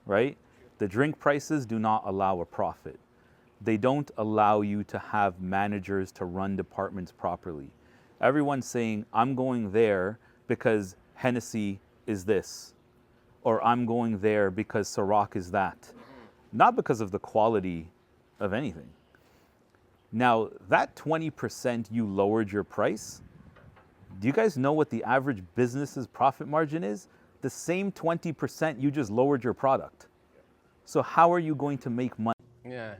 right? The drink prices do not allow a profit. They don't allow you to have managers to run departments properly. Everyone's saying, I'm going there because Hennessy is this, or I'm going there because Ciroc is that. Not because of the quality of anything. Now, that 20% you lowered your price, do you guys know what the average business's profit margin is? The same 20% you just lowered your product. So how are you going to make money? Yeah.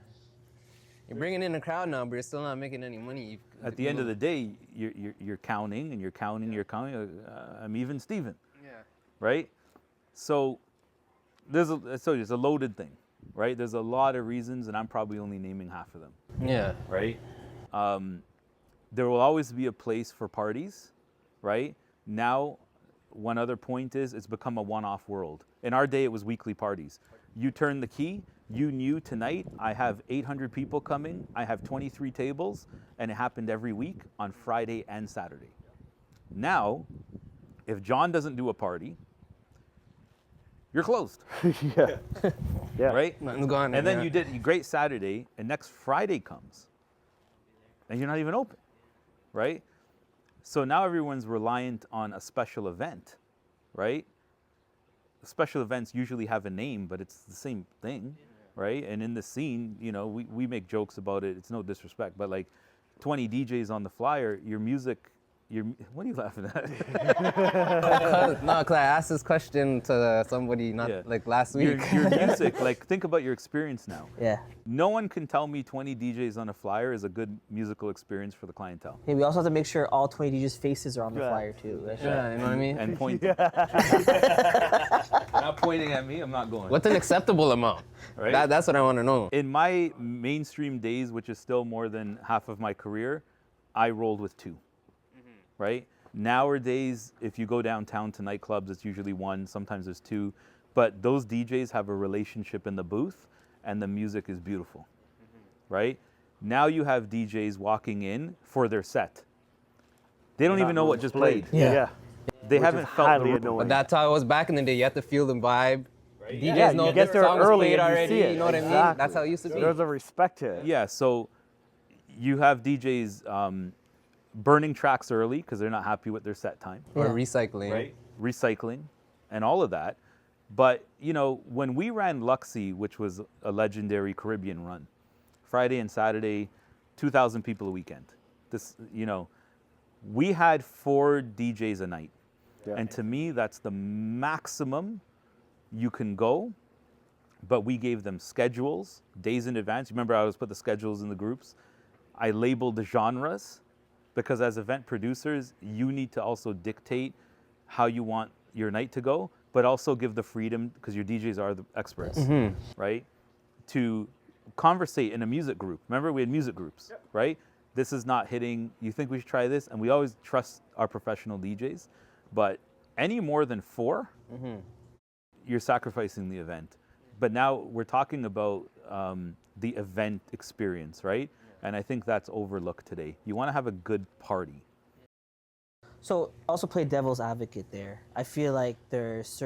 You're bringing in a crowd now, but you're still not making any money. At the end of the day, you're counting and you're counting, you're counting. I'm even Steven. Yeah. Right? So there's a loaded thing, right? There's a lot of reasons, and I'm probably only naming half of them. Yeah. Right? There will always be a place for parties, right? Now, one other point is it's become a one-off world. In our day, it was weekly parties. You turn the key, you knew tonight I have 800 people coming, I have 23 tables, and it happened every week on Friday and Saturday. Now, if John doesn't do a party, you're closed. Yeah. Yeah. Right? Nothing's gone. And then you did a great Saturday, and next Friday comes, and you're not even open, right? So now everyone's reliant on a special event, right? Special events usually have a name, but it's the same thing, right? And in the scene, you know, we make jokes about it. It's no disrespect, but like 20 DJs on the flyer, your music, what are you laughing at? No, because I asked this question to somebody like last week. Your music, like think about your experience now. Yeah. No one can tell me 20 DJs on a flyer is a good musical experience for the clientele. Hey, we also have to make sure all 20 DJs' faces are on the flyer too. That's right. Yeah, you know what I mean? And point. Not pointing at me, I'm not going. What's an acceptable amount? Right? That's what I want to know. In my mainstream days, which is still more than half of my career, I rolled with 2. Right? Nowadays, if you go downtown to nightclubs, it's usually 1, sometimes there's 2. But those DJs have a relationship in the booth, and the music is beautiful. Right? Now you have DJs walking in for their set. They don't even know what just played. Yeah. They Which haven't is felt highly the annoying. But that's how it was back in the day. You have to feel the vibe. DJs Yeah, know you get this there song was early played and you already. see it. You know what I mean? Exactly. That's how it used to be. There's a respect to it. Yeah, so you have DJs burning tracks early because they're not happy with their set time. Or recycling. Right? Recycling and all of that. But, you know, when we ran Luxy, which was a legendary Caribbean run, Friday and Saturday, 2,000 people a weekend. This, you know, we had 4 DJs a night. Yeah. And to me, that's the maximum you can go. But we gave them schedules, days in advance. Remember, I always put the schedules in the groups. I labeled the genres because as event producers, you need to also dictate how you want your night to go, but also give the freedom, because your DJs are the experts, right? To conversate in a music group. Remember, we had music groups, right? This is not hitting, you think we should try this? And we always trust our professional DJs, but any more than 4, you're sacrificing the event. But now we're talking about the event experience, right? And I think that's overlooked today. You want to have a good party. So also play devil's advocate there. I feel like there's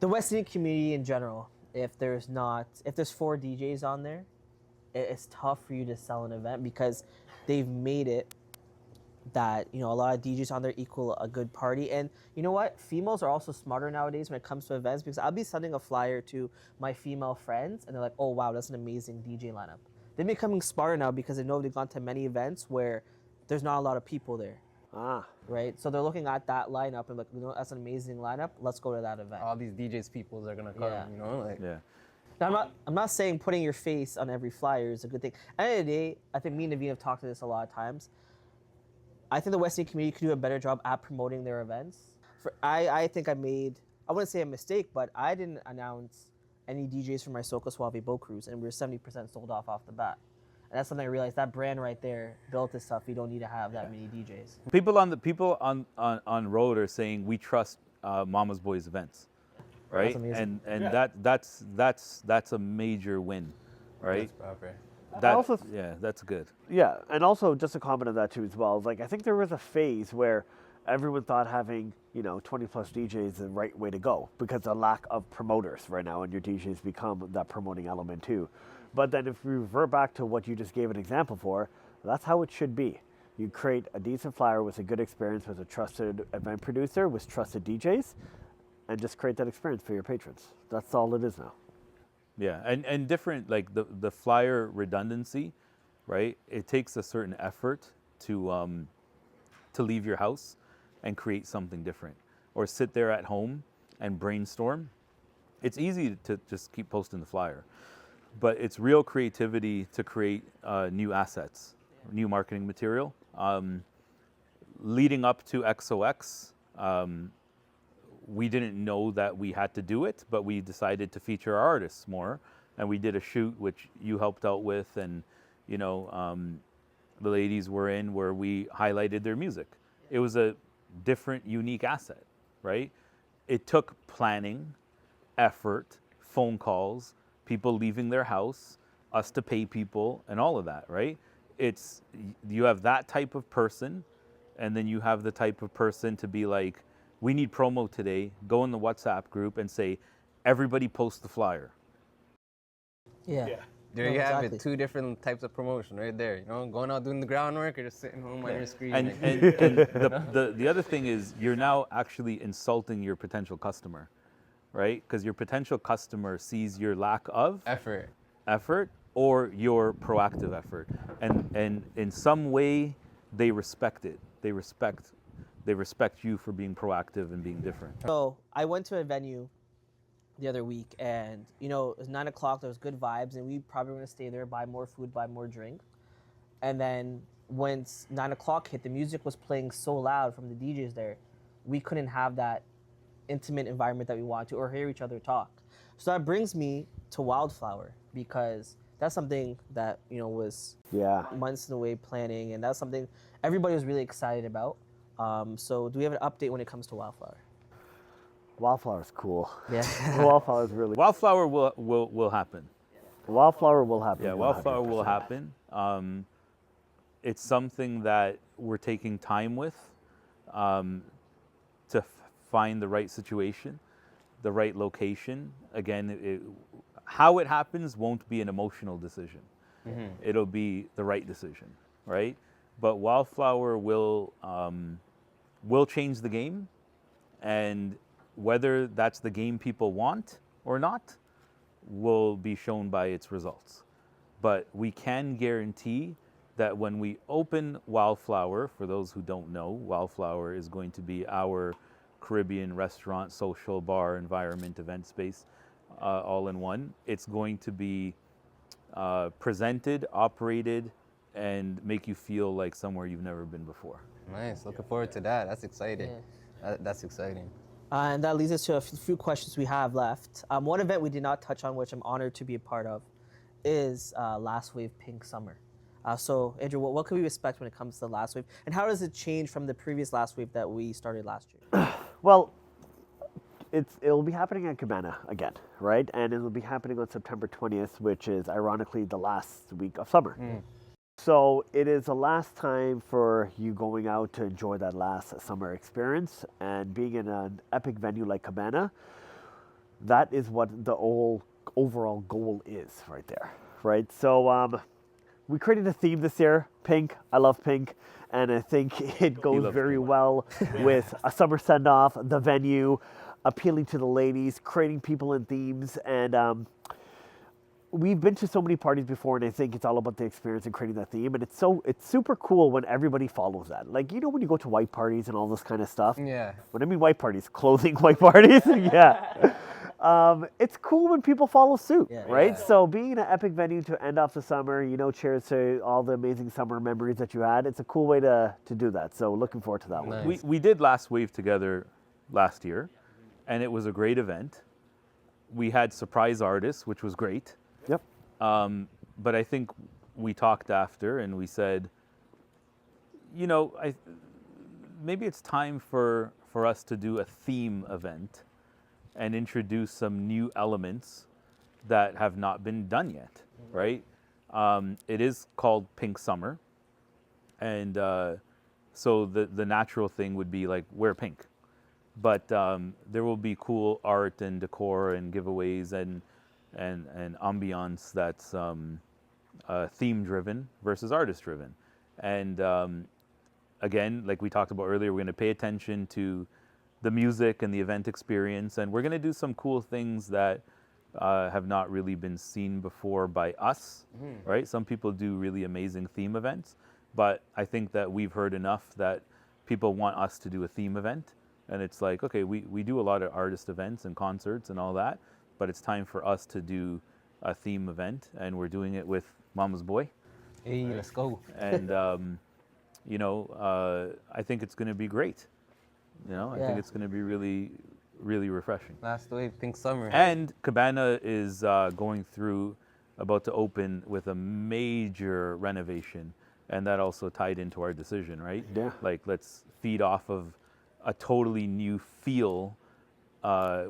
the West Indian community in general, if there's 4 DJs on there, it's tough for you to sell an event because they've made it that, you know, a lot of DJs on there equal a good party. And you know what? Females are also smarter nowadays when it comes to events, because I'll be sending a flyer to my female friends and they're like, oh wow, that's an amazing DJ lineup. They're becoming smarter now because they know they've gone to many events where there's not a lot of people there. Right? So they're looking at that lineup and like, you know, that's an amazing lineup. Let's go to that event. All these DJs people are gonna come, you know? Like, Yeah. Now, I'm not saying putting your face on every flyer is a good thing. At the end of the day, I think me and Naveen have talked to this a lot of times. I think the West Indian community could do a better job at promoting their events. I think I wouldn't say a mistake, but I didn't announce any DJs for my Soca Suave boat cruise, and we were 70% sold off the bat. And that's something I realized, that brand right there built this stuff. You don't need to have that many DJs. People on road are saying we trust Mama's Boys events, right? That's amazing. That's a major win, right? That's proper. That's good. Yeah, and also just a comment on that too as well. Like I think there was a phase where everyone thought having 20 plus DJs is the right way to go because the lack of promoters right now, and your DJs become that promoting element too. But then if we revert back to what you just gave an example for, that's how it should be. You create a decent flyer with a good experience with a trusted event producer with trusted DJs, and just create that experience for your patrons. That's all it is now. Yeah, and different, like the flyer redundancy, right? It takes a certain effort to leave your house and create something different, or sit there at home and brainstorm. It's easy to just keep posting the flyer, but it's real creativity to create new assets, new marketing material. Leading up to XOX, we didn't know that we had to do it, but we decided to feature our artists more, and we did a shoot which you helped out with, and the ladies were in, where we highlighted their music. It was a different, unique asset, right? It took planning, effort, phone calls, people leaving their house, us to pay people, and all of that, right? It's, you have that type of person, and then you have the type of person to be like, we need promo today, go in the WhatsApp group and say, everybody post the flyer. Yeah. There No, you have exactly. it, 2 different types of promotion right there. Going out doing the groundwork, or just sitting home on your screen. And the other thing is, you're now actually insulting your potential customer, right? Because your potential customer sees your lack of effort or your proactive effort, and in some way they respect it. They respect you for being proactive and being different. So I went to a venue the other week, and it was 9 o'clock. There was good vibes, and we probably were gonna stay there, buy more food, buy more drink. And then once 9 o'clock hit, the music was playing so loud from the DJs there, we couldn't have that intimate environment that we want to, or hear each other talk. So that brings me to Wildflower, because that's something that was months in the way planning, and that's something everybody was really excited about. So do we have an update when it comes to Wildflower? Wildflower is cool. Yeah. Wildflower is really. Wildflower will happen. Wildflower will happen. Yeah, Wildflower will happen. It's something that we're taking time with, to find the right situation, the right location. Again, how it happens won't be an emotional decision. Mm-hmm. It'll be the right decision, right? But Wildflower will change the game, and whether that's the game people want or not will be shown by its results. But we can guarantee that when we open Wildflower, for those who don't know, Wildflower is going to be our Caribbean restaurant, social bar, environment, event space, all in one. It's going to be presented, operated, and make you feel like somewhere you've never been before. Nice. Looking forward to that. That's exciting. Yeah. That's exciting. And that leads us to a few questions we have left. One event we did not touch on, which I'm honored to be a part of, is Last Wave Pink Summer. So, Andrew, what can we expect when it comes to the Last Wave? And how does it change from the previous Last Wave that we started last year? Well, it'll be happening at Cabana again, right? And it'll be happening on September 20th, which is ironically the last week of summer. Mm. So it is the last time for you going out to enjoy that last summer experience, and being in an epic venue like Cabana. That is what the overall goal is right there, right? So we created a theme this year, pink. I love pink, and I think it goes very well with a summer send-off, the venue, appealing to the ladies, creating people in themes, and we've been to so many parties before, and I think it's all about the experience and creating that theme. And it's super cool when everybody follows that. Like, when you go to white parties and all this kind of stuff. Yeah. When I mean white parties, clothing white parties. Yeah. It's cool when people follow suit, right? Yeah. So being in an epic venue to end off the summer, cheers to all the amazing summer memories that you had. It's a cool way to do that. So looking forward to that one. We did Last Wave together last year, and it was a great event. We had surprise artists, which was great. Yep. But I think we talked after and we said, you know, maybe it's time for us to do a theme event and introduce some new elements that have not been done yet, right? It is called Pink Summer, and so the natural thing would be like wear pink, but there will be cool art and decor and giveaways and ambiance that's theme driven versus artist driven, and again, like we talked about earlier, we're going to pay attention to the music and the event experience, and we're going to do some cool things that have not really been seen before by us, right? Some people do really amazing theme events, but I think that we've heard enough that people want us to do a theme event, and it's like, okay, we do a lot of artist events and concerts and all that, but it's time for us to do a theme event, and we're doing it with Mama's Boy. Hey, let's go. And you know, I think it's going to be great. You know, I think it's going to be really, really refreshing. Last wave, Pink Summer. And Cabana is about to open with a major renovation, and that also tied into our decision, right? Yeah. Like, let's feed off of a totally new feel,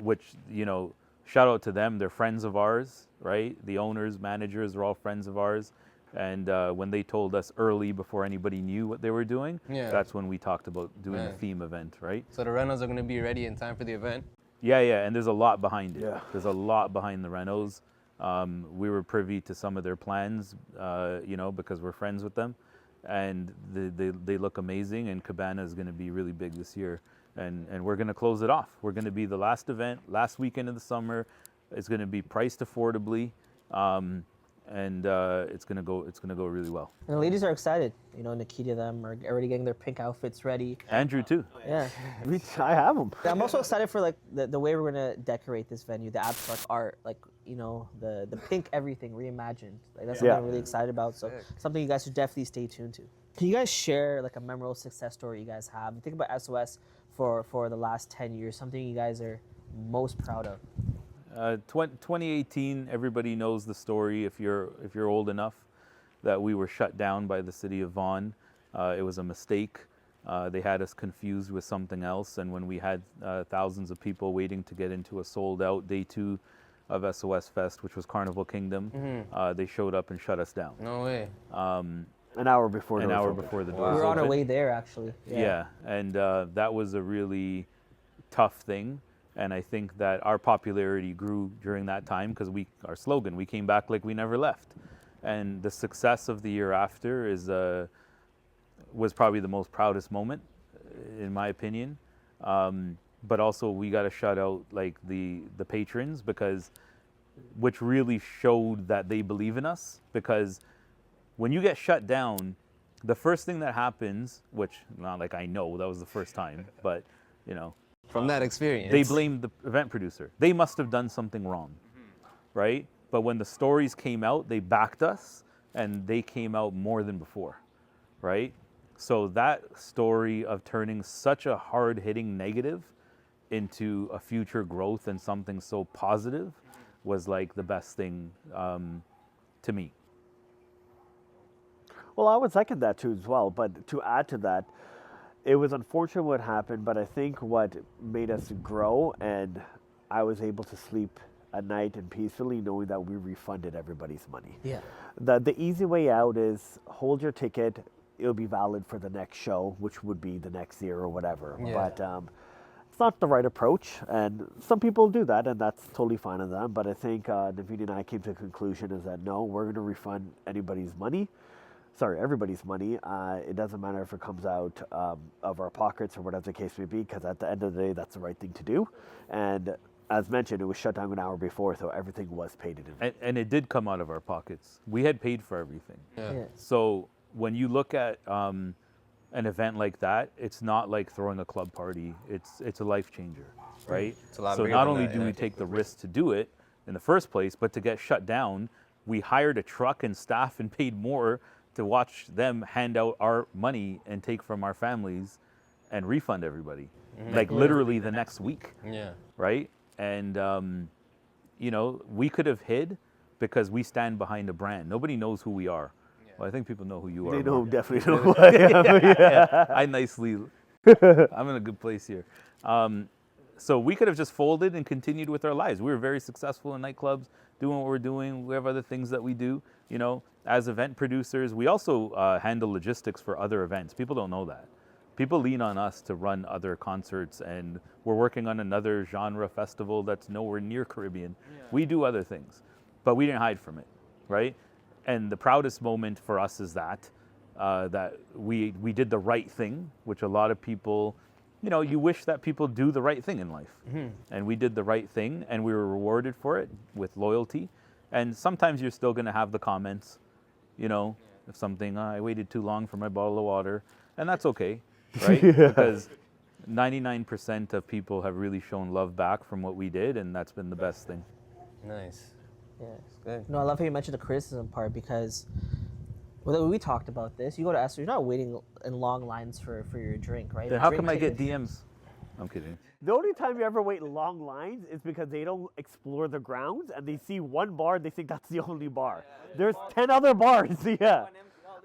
which, you know, shout out to them. They're friends of ours, right? The owners, managers are all friends of ours. And when they told us early, before anybody knew what they were doing, that's when we talked about doing a theme event, right? So the renos are going to be ready in time for the event? Yeah, and there's a lot behind it. Yeah. There's a lot behind the renos. We were privy to some of their plans, you know, because we're friends with them. And they look amazing, and Cabana is going to be really big this year. And we're going to close it off. We're going to be the last event, last weekend of the summer. It's going to be priced affordably. And it's gonna go really well. And the ladies are excited. You know, Nikita, them are already getting their pink outfits ready. Andrew too. Yeah. I have them. I'm also excited for like the way we're gonna decorate this venue, the abstract art, like, you know, the pink everything reimagined. Like, that's something I'm really excited about. So something you guys should definitely stay tuned to. Can you guys share like a memorable success story you guys have? Think about SOS for the last 10 years. Something you guys are most proud of. 2018, everybody knows the story if you're old enough, that we were shut down by the city of Vaughan. It was a mistake. They had us confused with something else, and when we had thousands of people waiting to get into a sold-out day 2 of SOSFEST, which was Carnival Kingdom, they showed up and shut us down. No way. An hour before the doors We were on our way there, actually. Yeah, and that was a really tough thing. And I think that our popularity grew during that time because our slogan, we came back like we never left. And the success of the year after was probably the most proudest moment, in my opinion. But also we got to shout out like the patrons, which really showed that they believe in us. Because when you get shut down, the first thing that happens, which not like I know that was the first time, but you know, from that experience, they blamed the event producer. They must have done something wrong, right? But when the stories came out, they backed us, and they came out more than before, right? So that story of turning such a hard-hitting negative into a future growth and something so positive was like the best thing to me. Well, I would second that too as well. But to add to that, it was unfortunate what happened, but I think what made us grow, and I was able to sleep at night and peacefully knowing that we refunded everybody's money. Yeah. The easy way out is hold your ticket. It'll be valid for the next show, which would be the next year or whatever. Yeah. But it's not the right approach, and some people do that, and that's totally fine with them. But I think Naveen and I came to the conclusion is that no, we're going to refund everybody's money. It doesn't matter if it comes out of our pockets or whatever the case may be, because at the end of the day, that's the right thing to do. And as mentioned, it was shut down an hour before, so everything was paid in. And it did come out of our pockets. We had paid for everything. Yeah. So when you look at an event like that, it's not like throwing a club party. It's a life changer, right? It's a lot So bigger not than only that, do yeah. we take the risk to do it in the first place, but to get shut down, we hired a truck and staff and paid more to watch them hand out our money and take from our families and refund everybody, like literally the next week, Yeah. right? And, you know, we could have hid because we stand behind a brand. Nobody knows who we are, Well, I think people know who you are. They know, more. definitely know who I am. Yeah, I nicely. I'm in a good place here. So we could have just folded and continued with our lives. We were very successful in nightclubs, doing what we're doing. We have other things that we do. You know, as event producers, we also handle logistics for other events. People don't know that. People lean on us to run other concerts, and we're working on another genre festival that's nowhere near Caribbean. Yeah. We do other things, but we didn't hide from it, right? And the proudest moment for us is that we did the right thing, which a lot of people, you know, you wish that people do the right thing in life. Mm-hmm. And we did the right thing, and we were rewarded for it with loyalty. And sometimes you're still going to have the comments, you know, if something, I waited too long for my bottle of water, and that's okay. Right? Yeah. Because 99% of people have really shown love back from what we did, and that's been the best thing. Nice. Yeah. It's good. No, I love how you mentioned the criticism part, because when we talked about this, you go to SOS, you're not waiting in long lines for your drink, right? Then how come I get DMs? I'm kidding. The only time you ever wait in long lines is because they don't explore the grounds and they see one bar, they think that's the only bar. There's 10 other bars, yeah.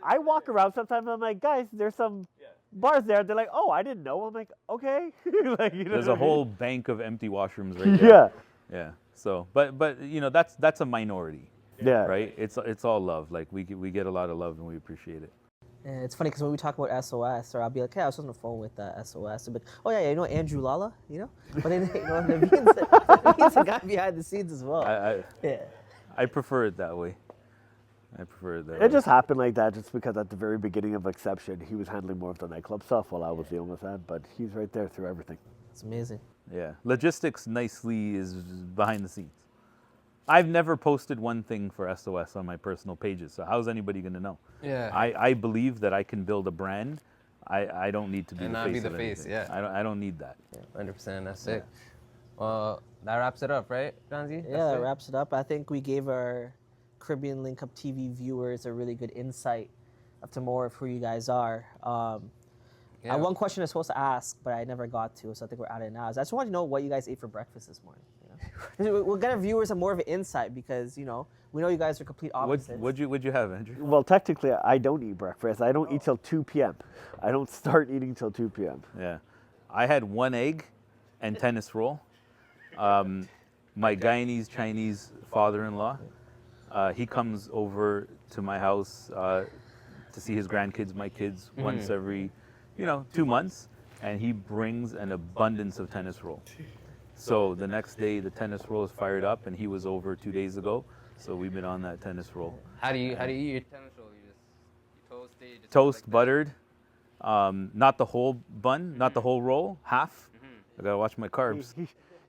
I walk around sometimes, I'm like, guys, there's some bars there. They're like, oh, I didn't know. I'm like, okay. Like, you know, there's a whole bank of empty washrooms right there. Yeah. Yeah. So, but you know, that's a minority. Yeah. Right. It's all love. Like we get a lot of love and we appreciate it. And it's funny because when we talk about SOS, or I'll be like, hey, I was on the phone with SOS. But oh yeah, you know Andrew Lala, you know. But then you know, Naveen's the guy behind the scenes as well. I prefer it that way. It just happened like that just because at the very beginning of Exception, he was handling more of the nightclub stuff while I was dealing with that, but he's right there through everything. It's amazing. Yeah. Logistics nicely is behind the scenes. I've never posted one thing for SOS on my personal pages, so how's anybody going to know? Yeah. I believe that I can build a brand. I don't need to be and the not face be the of face, anything. yeah. I don't need that. Yeah, 100%, that's sick. Well, that wraps it up, right, Janzi? Yeah, that wraps it up. I think we gave our Caribbean Linkup TV viewers a really good insight up to more of who you guys are. Yeah. One question I was supposed to ask, but I never got to, so I think we're at it now. I just want to know what you guys ate for breakfast this morning. You know? We'll get our viewers more of an insight because, you know, we know you guys are complete opposites. What'd you have, Andrew? Well, technically, I don't eat breakfast. I don't eat till 2 p.m. I don't start eating till 2 p.m. Yeah. I had 1 egg and tennis roll. My Guyanese Chinese father-in-law, he comes over to my house to see his grandkids, my kids, once every, 2 months, and he brings an abundance of tennis roll. So the next day, the tennis roll is fired up, and he was over 2 days ago, so we've been on that tennis roll. How do you eat your tennis roll? You toast it? You just Toast, like buttered, not the whole bun, not the whole roll, half. I gotta watch my carbs.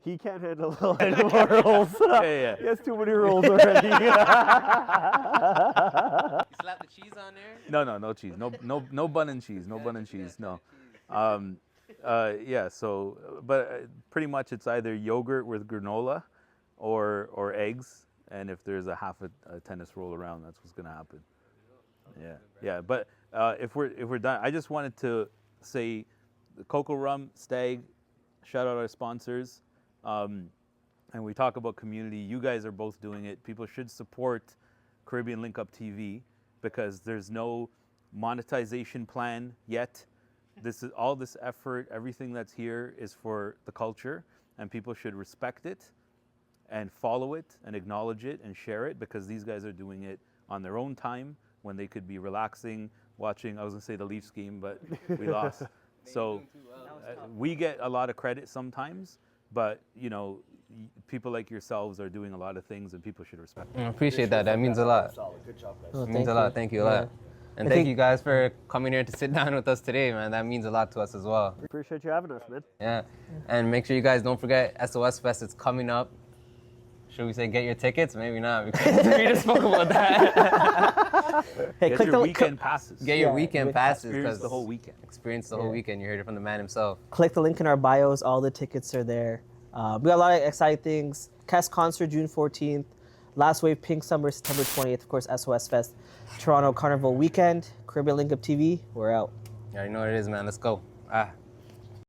He can't handle any more rolls. Yeah. He has too many rolls already. You slap the cheese on there? No cheese. No bun and cheese. No bun and cheese. No. But pretty much it's either yogurt with granola or eggs, and if there's a half a tennis roll around, that's what's gonna happen. Yeah. But if we're done, I just wanted to say, the Cocoa Rum, Stag, shout out our sponsors. And we talk about community. You guys are both doing it. People should support Caribbean Linkup TV because there's no monetization plan yet. This is all this effort, everything that's here is for the culture, and people should respect it and follow it and acknowledge it and share it because these guys are doing it on their own time when they could be relaxing, watching, I was gonna say the Leafs game, but we lost. So we get a lot of credit sometimes, but people like yourselves are doing a lot of things and people should respect it. I appreciate that. That means a lot. Good job, guys. Oh, It means a lot. Thank you a lot. And thank you guys for coming here to sit down with us today, man. That means a lot to us as well. Appreciate you having us, man. Yeah. And make sure you guys don't forget SOSFEST is coming up. Should we say get your tickets? Maybe not, because we just spoke about that. Hey, Get click your the weekend passes. Get your weekend passes. Experience 'cause the whole weekend. Experience the whole weekend. You heard it from the man himself. click the link in our bios. All the tickets are there. We got a lot of exciting things. Kess concert June 14th. Last Wave Pink Summer September 20th. Of course, SOS Fest. Toronto Carnival weekend. Caribbean Linkup TV. We're out. You already know what it is, man. Let's go.